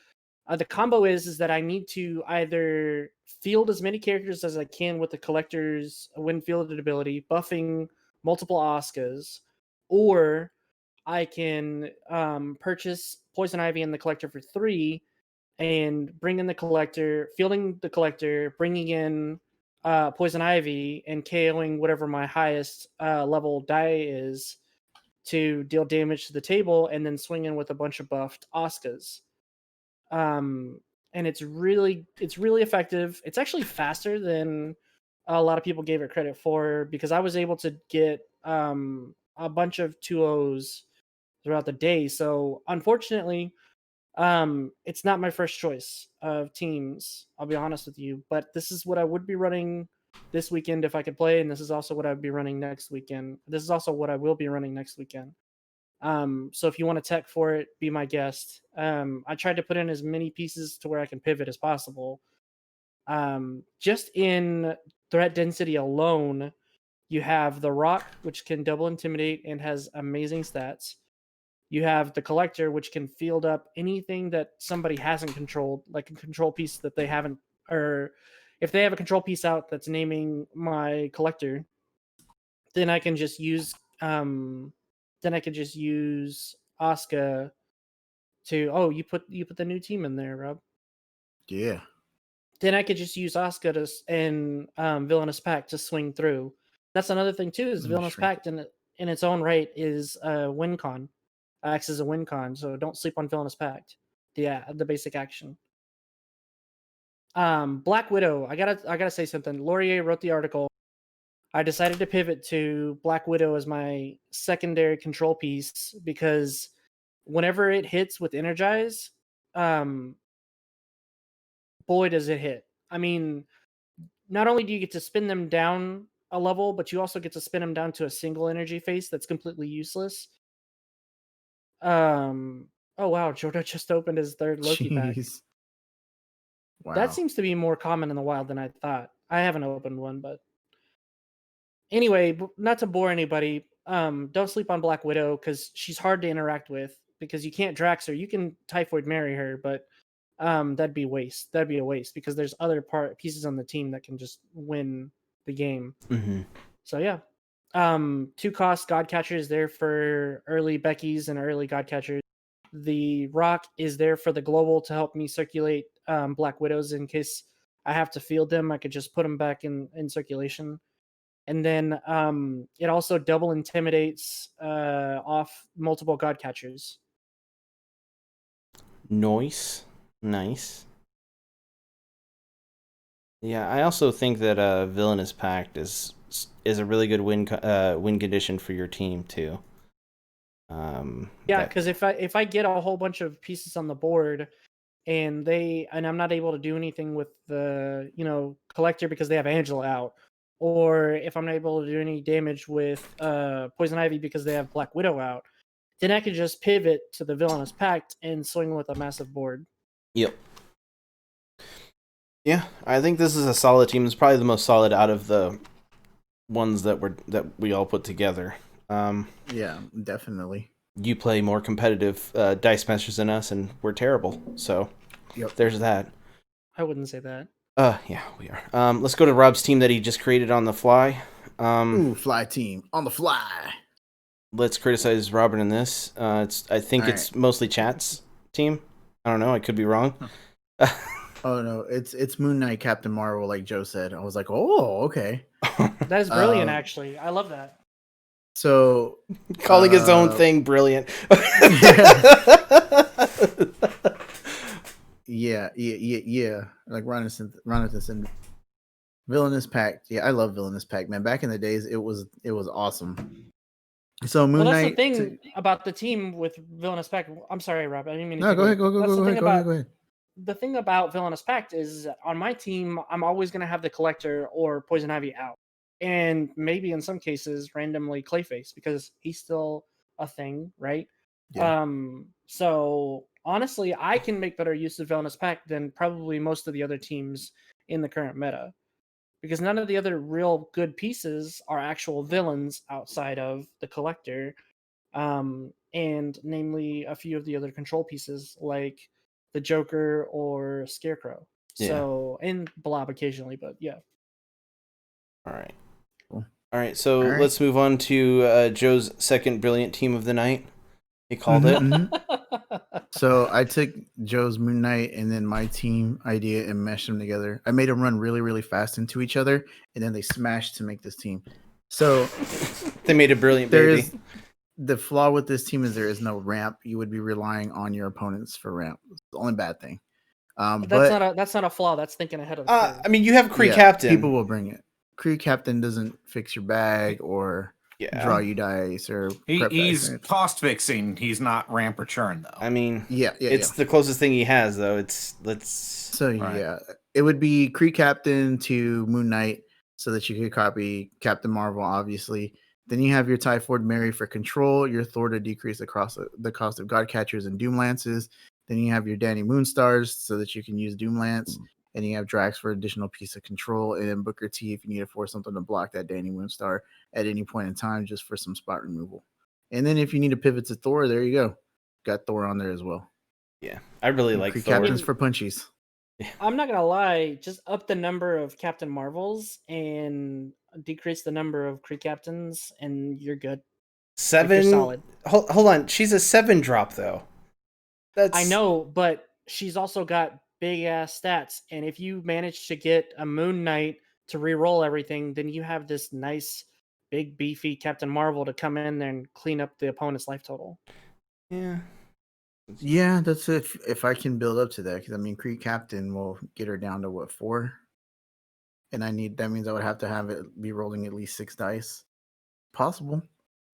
the combo is that I need to either field as many characters as I can with the Collector's when fielded ability, buffing multiple Askas, or I can purchase Poison Ivy and the Collector for 3 and bring in the Collector, fielding the Collector, bringing in Poison Ivy, and KOing whatever my highest level die is to deal damage to the table, and then swing in with a bunch of buffed Askas. And it's really effective. It's actually faster than a lot of people gave it credit for, because I was able to get a bunch of 2-0s throughout the day. So unfortunately, it's not my first choice of teams, I'll be honest with you, but this is what I would be running this weekend if I could play, and this is also what I'd be running next weekend. This is also what I will be running next weekend. So if you want to tech for it, be my guest. I tried to put in as many pieces to where I can pivot as possible. Just in threat density alone, you have the Rock, which can double intimidate and has amazing stats. You have the Collector, which can field up anything that somebody hasn't controlled, like a control piece that they haven't, or if they have a control piece out that's naming my Collector, then I can just use Asuka to. Oh, you put the new team in there, Rob. Yeah. Then I could just use Asuka and Villainous Pact to swing through. That's another thing too. Is Villainous Pact in its own right is a win con. Acts as a win con, so don't sleep on Villainous Pact. The basic action. Black Widow. I gotta say something. Laurier wrote the article. I decided to pivot to Black Widow as my secondary control piece because whenever it hits with Energize, boy does it hit. I mean, not only do you get to spin them down a level, but you also get to spin them down to a single energy face that's completely useless. Oh wow, Jordo just opened his third Loki pack. Wow. That seems to be more common in the wild than I thought. I haven't opened one, but anyway, not to bore anybody, don't sleep on Black Widow because she's hard to interact with, because you can't Drax her. You can Typhoid Marry her, but that'd be a waste because there's other pieces on the team that can just win the game. Mm-hmm. So yeah, 2 cost Godcatcher is there for early Becky's and early Godcatchers. The Rock is there for the global to help me circulate Black Widows in case I have to field them. I could just put them back in circulation. And then it also double intimidates off multiple Godcatchers. Nice. Yeah, I also think that Villainous Pact is a really good win condition for your team too. Yeah, because if I get a whole bunch of pieces on the board and I'm not able to do anything with the Collector because they have Angela out, or if I'm not able to do any damage with Poison Ivy because they have Black Widow out, then I could just pivot to the Villainous Pact and swing with a massive board. Yep. Yeah, I think this is a solid team. It's probably the most solid out of the ones that we all put together. Yeah, definitely. You play more competitive Dice Masters than us, and we're terrible. So there's that. I wouldn't say that. Yeah, we are. Let's go to Rob's team that he just created on the fly. Fly team on the fly. Let's criticize Robert in this. I think it's mostly Chat's team. I don't know. I could be wrong. Oh no, it's Moon Knight, Captain Marvel, like Joe said. I was like, oh, okay. That is brilliant, actually. I love that. So calling his own thing brilliant. Yeah. Like Ronathan, Villainous Pact. Yeah, I love Villainous Pact, man. Back in the days, it was awesome. So Moon Knight. That's the thing about the team with Villainous Pact. I'm sorry, Rob. I didn't mean to. No, go ahead. Go ahead. The thing about Villainous Pact is on my team, I'm always going to have the Collector or Poison Ivy out. And maybe in some cases, randomly Clayface, because he's still a thing, right? Yeah. So honestly, I can make better use of Villainous Pact than probably most of the other teams in the current meta. Because none of the other real good pieces are actual villains outside of the Collector. And namely a few of the other control pieces like the Joker or Scarecrow. Yeah. So, and Blob occasionally, but yeah. All right. Cool. All right, so let's move on to Joe's second brilliant team of the night. He called it. So I took Joe's Moon Knight and then my team idea and meshed them together. I made them run really, really fast into each other, and then they smashed to make this team. So they made a brilliant baby. The flaw with this team is there is no ramp. You would be relying on your opponents for ramp. It's the only bad thing. That's not a flaw. That's thinking ahead of the curve. I mean, you have Kree Captain. People will bring it. Kree Captain doesn't fix your bag or draw you dice or he's cost fixing. He's not ramp or churn though. I mean, it's the closest thing he has though. It would be Kree Captain to Moon Knight so that you could copy Captain Marvel, obviously. Then you have your Typhoid Mary for control, your Thor to decrease the cost of Godcatchers and Doom Lances. Then you have your Danny Moonstars so that you can use Doom Lance. And you have Drax for additional piece of control. And then Booker T if you need to force something to block that Danny Moonstar at any point in time just for some spot removal. And then if you need to pivot to Thor, there you go. Got Thor on there as well. Yeah, I really like Thor. Captains for punchies. I'm not going to lie. Just up the number of Captain Marvels and decrease the number of Kree Captains and you're good. 7? You're solid. Hold on. She's a 7 drop though. I know, but she's also got big ass stats. And if you manage to get a Moon Knight to re-roll everything, then you have this nice, big, beefy Captain Marvel to come in there and clean up the opponent's life total. Yeah, that's if I can build up to that. Because I mean, Kree Captain will get her down to 4? And that means I would have to have it be rolling at least 6 dice. Possible.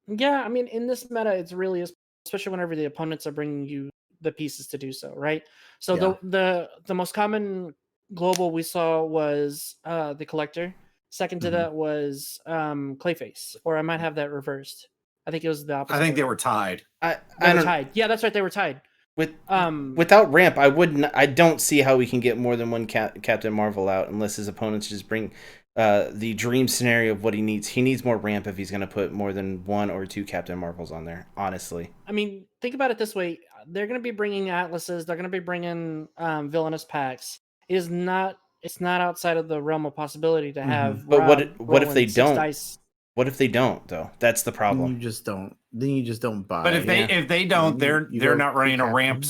Yeah, I mean, in this meta, it's really, especially whenever the opponents are bringing you the pieces to do so, right? So the most common global we saw was the Collector. Second to that was Clayface, or I might have that reversed. I think it was the opposite. I think they were tied. They were tied. Yeah, that's right. They were tied. Without ramp, I don't see how we can get more than one Captain Marvel out unless his opponents just bring the dream scenario of what he needs. He needs more ramp if he's going to put more than 1 or 2 Captain Marvels on there, honestly. I mean, think about it this way. They're going to be bringing Atlases. They're going to be bringing Villainous Packs. It's not outside of the realm of possibility to have But what if they don't? Dice. What if they don't, though? That's the problem. Then you just don't buy. But if they don't, they're not running a ramp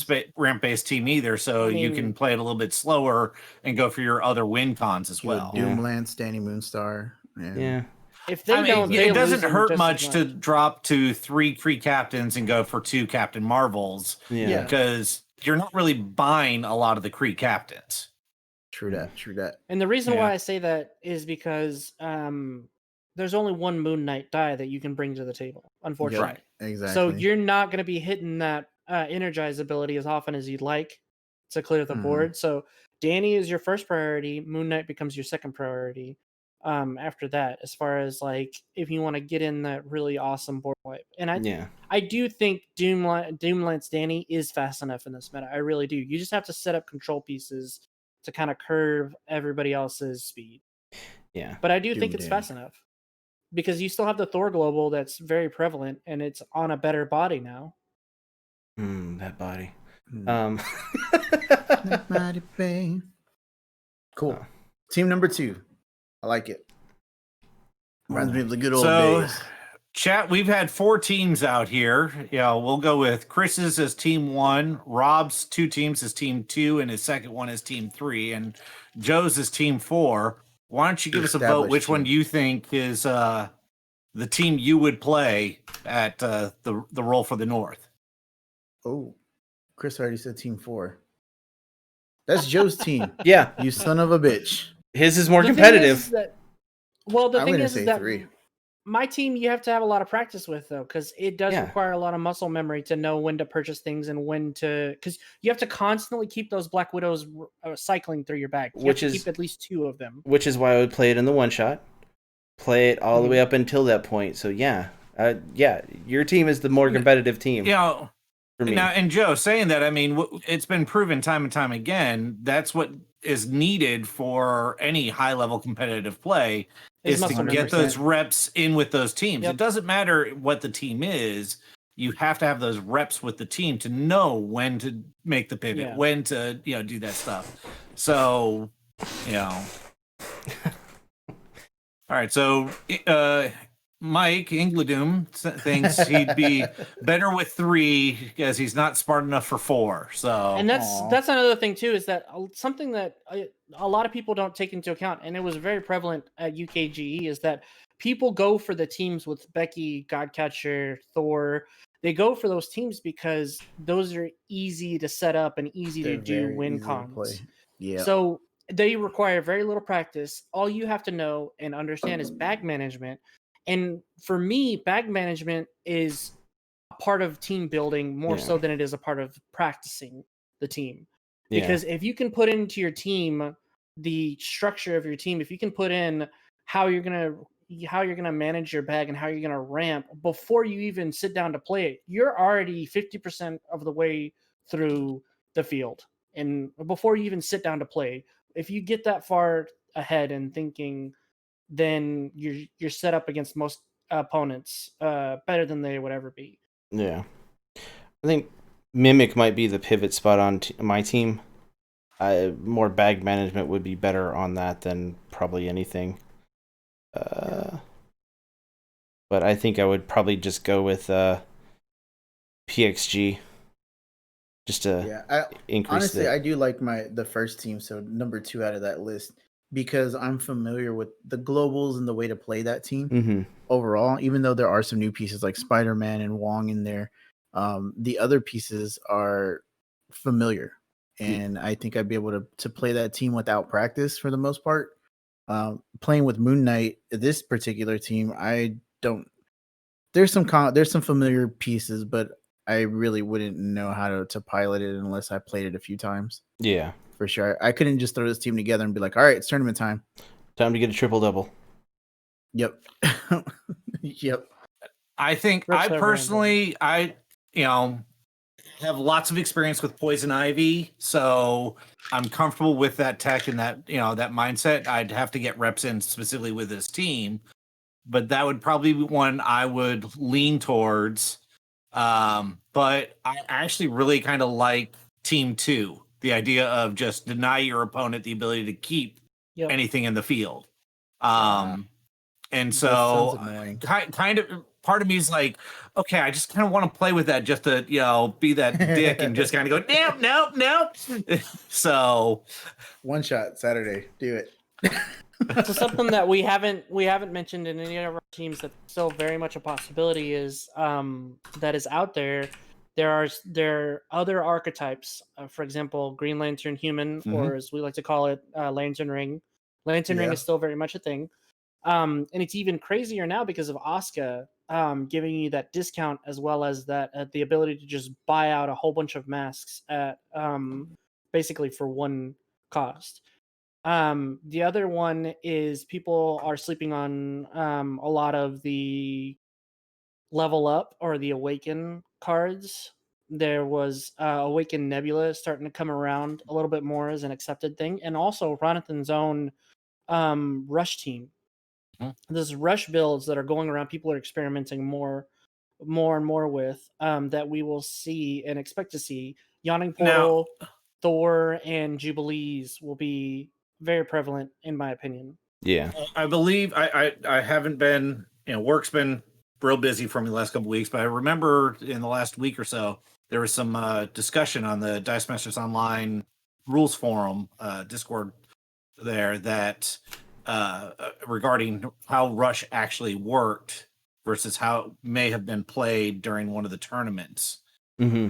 based team either. So you can play it a little bit slower and go for your other win cons as well. Doom Lance, Danny Moonstar. Yeah. If they don't, it doesn't hurt much to drop to 3 Kree Captains and go for 2 Captain Marvels. Yeah. Because you're not really buying a lot of the Kree Captains. True that. And the reason why I say that is because there's only one Moon Knight die that you can bring to the table, unfortunately. Right, exactly. So you're not going to be hitting that energize ability as often as you'd like to clear the board. So Danny is your first priority. Moon Knight becomes your second priority. After that, as far as like if you want to get in that really awesome board wipe, and I do think Doom Lance Danny is fast enough in this meta. I really do. You just have to set up control pieces to kind of curve everybody else's speed. Yeah, but I do think it's fast enough because you still have the Thor global that's very prevalent and it's on a better body now. That body. Cool. Oh. Team number 2. I like it. Reminds me of the good old days. Chat, we've had 4 teams out here. Yeah, we'll go with Chris's as team 1, Rob's 2 teams as team 2, and his second one is team 3, and Joe's is team 4. Why don't you give us a vote which one you think is the team you would play at the Roll for the North? Oh, Chris already said team 4. That's Joe's team. Yeah. You son of a bitch. His is more competitive. The thing is that 3. My team, you have to have a lot of practice with, though, because it does require a lot of muscle memory to know when to purchase things and when to, because you have to constantly keep those Black Widows cycling through your bag. You have to keep at least 2 of them. Which is why I would play it in the one shot, play it all the way up until that point. So your team is the more competitive team. Yeah. Now, and Joe, saying that, I mean, it's been proven time and time again, that's what is needed for any high-level competitive play is to get those reps in with those teams. Yep. It doesn't matter what the team is. You have to have those reps with the team to know when to make the pivot, when to, do that stuff. So, All right, so Mike Ingledoom thinks he'd be better with 3 because he's not smart enough for 4. So, and that's another thing too, is that something that a lot of people don't take into account, and it was very prevalent at UKGE, is that people go for the teams with Becky, Godcatcher, Thor. They go for those teams because those are easy to set up and easy to do win cons. Yeah. So they require very little practice. All you have to know and understand is bag management. And for me, bag management is a part of team building more so than it is a part of practicing the team. Because if you can put into your team the structure of your team, if you can put in how you're gonna manage your bag and how you're gonna ramp before you even sit down to play it, you're already 50% of the way through the field. And before you even sit down to play, if you get that far ahead and thinking, then you're set up against most opponents better than they would ever be. Yeah, I think Mimic might be the pivot spot on my team. More bag management would be better on that than probably anything. But I think I would probably just go with PXG. Just to increase. Honestly, I do like the first team, so number 2 out of that list, because I'm familiar with the globals and the way to play that team overall. Even though there are some new pieces like Spider-Man and Wong in there, the other pieces are familiar, and I think I'd be able to play that team without practice for the most part. Playing with Moon Knight, this particular team, I don't. There's some familiar pieces, but I really wouldn't know how to pilot it unless I played it a few times. Yeah, for sure. I couldn't just throw this team together and be like, all right, it's tournament time. Time to get a triple-double. Yep. Yep. I think I personally, have lots of experience with Poison Ivy, so I'm comfortable with that tech and that, that mindset. I'd have to get reps in specifically with this team, but that would probably be one I would lean towards. But I actually really kind of like Team 2, the idea of just deny your opponent the ability to keep anything in the field. And so kind of part of me is like, okay, I just kind of want to play with that just to, be that dick and just kind of go, nope. So one shot Saturday, do it. So something that we haven't mentioned in any of our teams that's still very much a possibility is that is out there. There are other archetypes. For example, Green Lantern Human, or as we like to call it, Lantern Ring. Lantern Ring is still very much a thing. And it's even crazier now because of Asuka giving you that discount, as well as that the ability to just buy out a whole bunch of masks at basically for one cost. The other one is people are sleeping on a lot of the Level Up or the Awaken cards. There was Awaken Nebula starting to come around a little bit more as an accepted thing, and also Ronathan's own Rush team. There's Rush builds that are going around. People are experimenting more more and more with, that we will see and expect to see. Yawning Portal, Thor, and Jubilees will be very prevalent, in my opinion. Yeah, I believe I haven't been, work's been real busy for me the last couple of weeks, but I remember in the last week or so there was some discussion on the Dice Masters Online rules forum Discord there that regarding how Rush actually worked versus how it may have been played during one of the tournaments. mm-hmm.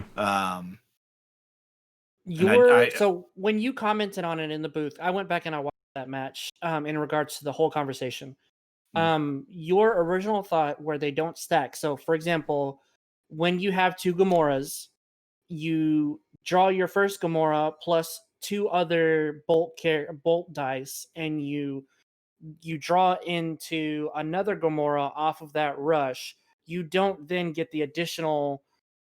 So when you commented on it in the booth, I went back and I watched that match in regards to the whole conversation. Your original thought where they don't stack. So for example, when you have 2 Gamoras, you draw your first Gamora plus 2 other bolt dice, and you draw into another Gamora off of that rush. You don't then get the additional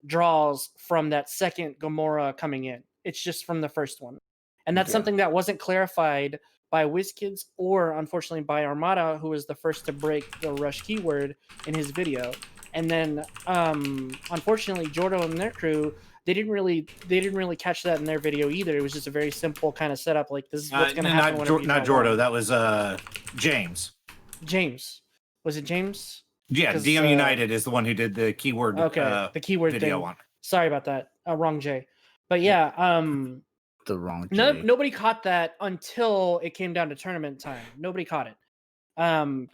draws from that second Gamora coming in. It's just from the first one. And that's something that wasn't clarified by WizKids or, unfortunately, by Armada, who was the first to break the rush keyword in his video. And then, unfortunately, Jordo and their crew, they didn't really catch that in their video either. It was just a very simple kind of setup, like this is what's going to happen. Not Jordo. That was James. James, was it James? Yeah, DM United is the one who did the keyword. Okay, the keyword video thing. one. Sorry about that. Wrong J. But yeah, the wrong J. Nobody caught that until it came down to tournament time. Nobody caught it.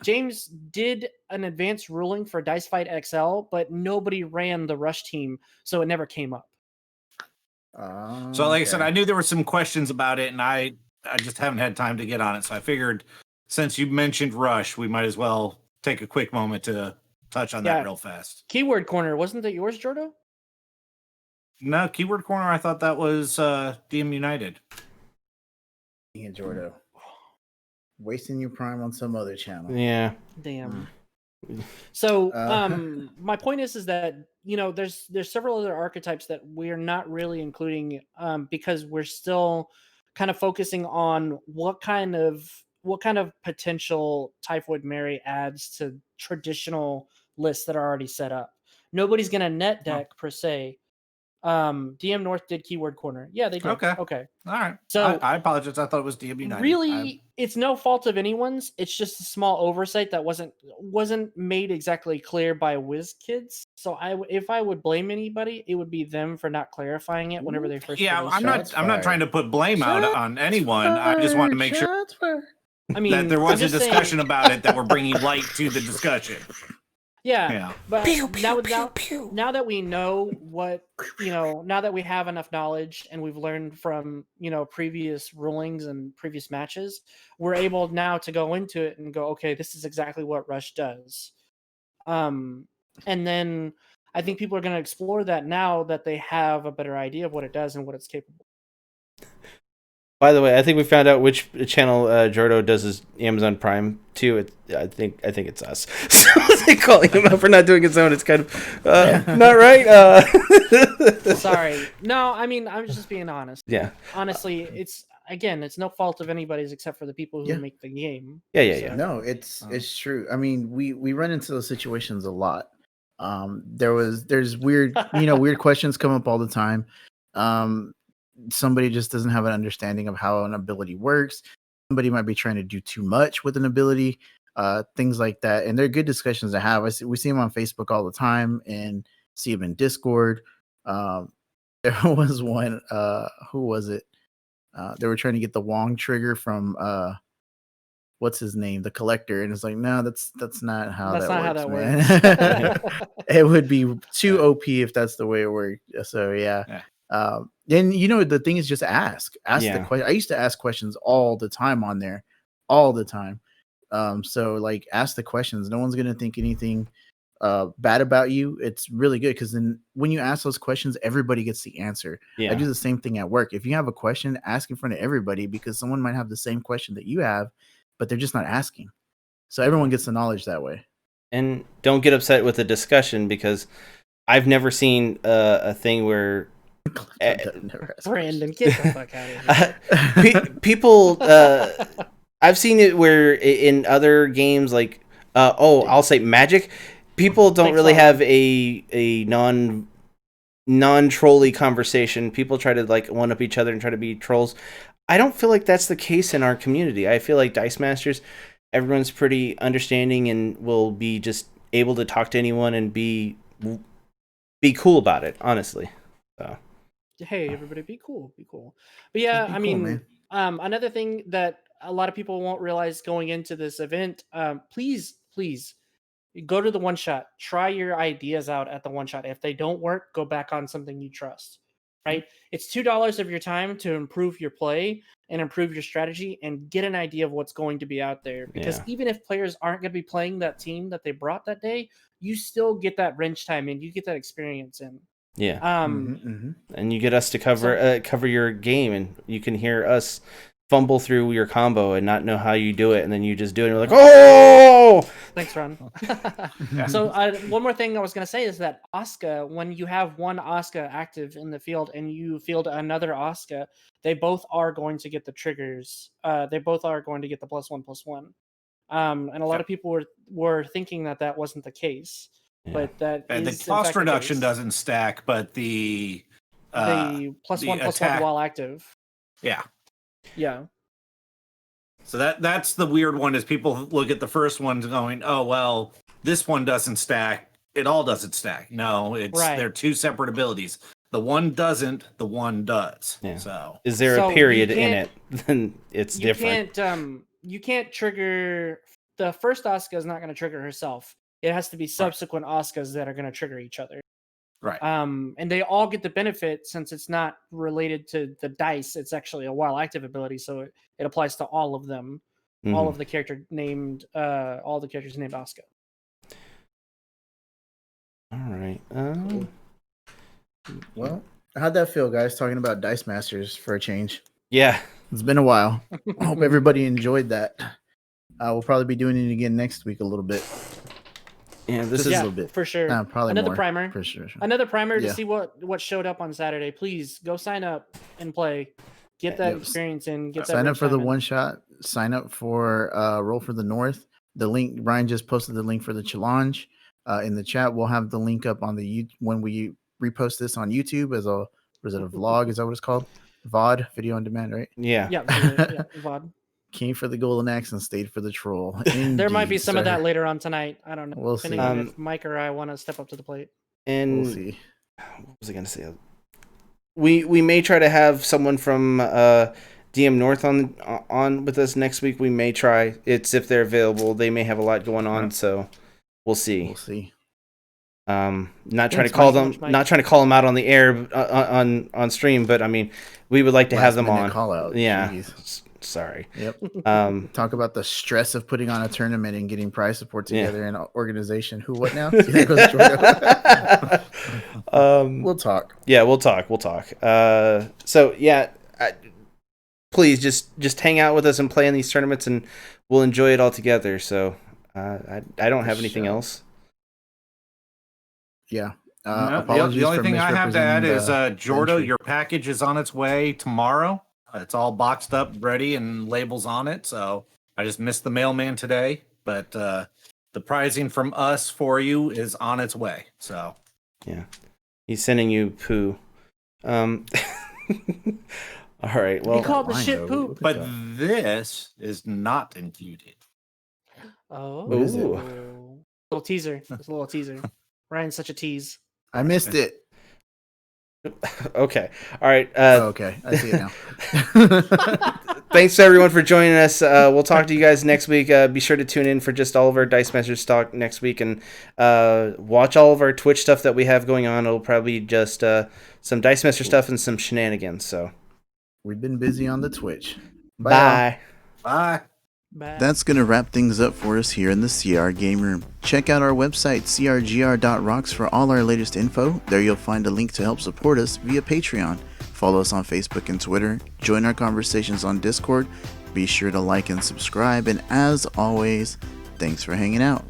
James did an advanced ruling for Dice Fight XL, but nobody ran the rush team, so it never came up. So like I said, I knew there were some questions about it, and I just haven't had time to get on it. So I figured since you mentioned rush, we might as well take a quick moment to touch on that real fast. Keyword Corner, wasn't that yours, Jordo? No, Keyword Corner, I thought that was DM United. Yeah, Jordo. Wasting your prime on some other channel. Yeah. Damn. So my point is that there's several other archetypes that we're not really including because we're still kind of focusing on what kind of potential Typhoid Mary adds to traditional lists that are already set up. Nobody's gonna net deck per se. DM North did Keyword Corner. Yeah, they did. Okay. All right. So I apologize. I thought it was DM United. Really, it's no fault of anyone's. It's just a small oversight that wasn't made exactly clear by WizKids. So if I would blame anybody, it would be them for not clarifying it whenever they first. Yeah, I'm not trying to put blame out on anyone. I just want to make sure. I mean, that there was a discussion about it that we're bringing light to the discussion. Yeah, but now that we know what, now that we have enough knowledge and we've learned from, previous rulings and previous matches, we're able now to go into it and go, okay, this is exactly what Rush does. And then I think people are going to explore that now that they have a better idea of what it does and what it's capable of. By the way, I think we found out which channel Jordo does his Amazon Prime to. I think it's us. So calling him out for not doing his own, it's kind of not right. Sorry. No, I mean, I'm just being honest. Yeah. Honestly, it's no fault of anybody's except for the people who make the game. Yeah. No, it's true. I mean, we run into those situations a lot. There's weird, weird questions come up all the time. Somebody just doesn't have an understanding of how an ability works. Somebody might be trying to do too much with an ability, things like that. And they're good discussions to have. We see them on Facebook all the time and see them in Discord. There was one, who was it? They were trying to get the Wong trigger from what's his name, the Collector, and it's like, no, that's not how that works. It would be too OP if that's the way it worked. So yeah. And the thing is, just ask the question. I used to ask questions all the time on there, all the time. So like, ask the questions. No one's gonna think anything bad about you. It's really good because then when you ask those questions, everybody gets the answer. I do the same thing at work. If you have a question, ask in front of everybody because someone might have the same question that you have, but they're just not asking. So everyone gets the knowledge that way. And don't get upset with the discussion because I've never seen a thing where Brandon, get the fuck out of here. People, I've seen it where in other games, like, I'll say Magic, people don't really have a non-trolly conversation. People try to like one up each other and try to be trolls. I don't feel like that's the case in our community. I feel like Dice Masters, everyone's pretty understanding and will be just able to talk to anyone and be cool about it, honestly. So hey, everybody, be cool. But yeah, I mean, another thing that a lot of people won't realize going into this event, please go to the one shot. Try your ideas out at the one shot. If they don't work, go back on something you trust. Right? It's $2 of your time to improve your play and improve your strategy and get an idea of what's going to be out there. Because even if players aren't going to be playing that team that they brought that day, you still get that wrench time and you get that experience in. Yeah. And you get us to cover your game, and you can hear us fumble through your combo and not know how you do it, and then you just do it and you're like, oh! Thanks, Ron. So one more thing I was going to say is that Asuka, when you have one Asuka active in the field and you field another Asuka, they both are going to get the triggers. They both are going to get the +1/+1. And a lot of people were thinking that wasn't the case. Yeah. But that is the cost reduction doesn't stack, but the +1/+1 while active. Yeah. Yeah. So that's the weird one is people look at the first one going, oh well, this one doesn't stack. It all doesn't stack. No, they're two separate abilities. The one doesn't, the one does. Yeah. So is there a period in it? Then it's different. You can't trigger the first Asuka is not going to trigger herself. It has to be subsequent Asukas that are going to trigger each other. Right. And they all get the benefit since it's not related to the dice. It's actually a while active ability, so it applies to all of them. All of the characters named Asuka. All right. Cool. Well, how'd that feel, guys? Talking about Dice Masters for a change. Yeah, it's been a while. I hope everybody enjoyed that. We'll probably be doing it again next week a little bit. Yeah, this is a little bit for sure. Probably another more, primer for sure. Another primer to see what showed up on Saturday. Please go sign up and play. Get that experience in. Sign up for the one shot. Sign up for Roll for the North. The link, Ryan just posted the link for the challenge in the chat. We'll have the link up on when we repost this on YouTube as a vlog? Is that what it's called? VOD, video on demand, right? Yeah. Yeah, VOD. Came for the golden axe and stayed for the troll. Indeed, there might be some of that later on tonight. I don't know. We'll see. If Mike or I want to step up to the plate. And we'll see. What was I going to say? We may try to have someone from DM North on with us next week. We may try. It's if they're available. They may have a lot going on, so we'll see. We'll see. Not trying to call them out on the air on stream, but I mean, we would like to have them on. Call out. Yeah. Sorry. Yep. Talk about the stress of putting on a tournament and getting prize support together in an organization. Who? What now? We'll talk. Yeah, we'll talk. So yeah, please just hang out with us and play in these tournaments, and we'll enjoy it all together. So I don't have anything else. Yeah. The only thing I have to add is Jordo, your package is on its way tomorrow. It's all boxed up, ready, and labels on it. So I just missed the mailman today, but the pricing from us for you is on its way. So yeah, he's sending you poo. All right. Well, he called the shit poop, but this is not included. Oh, what is it? Little teaser. It's a little teaser. Ryan's such a tease. I missed it. Okay. All right. Okay. I see it now. Thanks to everyone for joining us. We'll talk to you guys next week. Be sure to tune in for just all of our Dice Masters talk next week, and watch all of our Twitch stuff that we have going on. It'll probably be just some Dice Master stuff and some shenanigans. So we've been busy on the Twitch. Bye. Bye. That's going to wrap things up for us here in the CR Game Room. Check out our website, crgr.rocks, for all our latest info. There you'll find a link to help support us via Patreon. Follow us on Facebook and Twitter. Join our conversations on Discord. Be sure to like and subscribe. And as always, thanks for hanging out.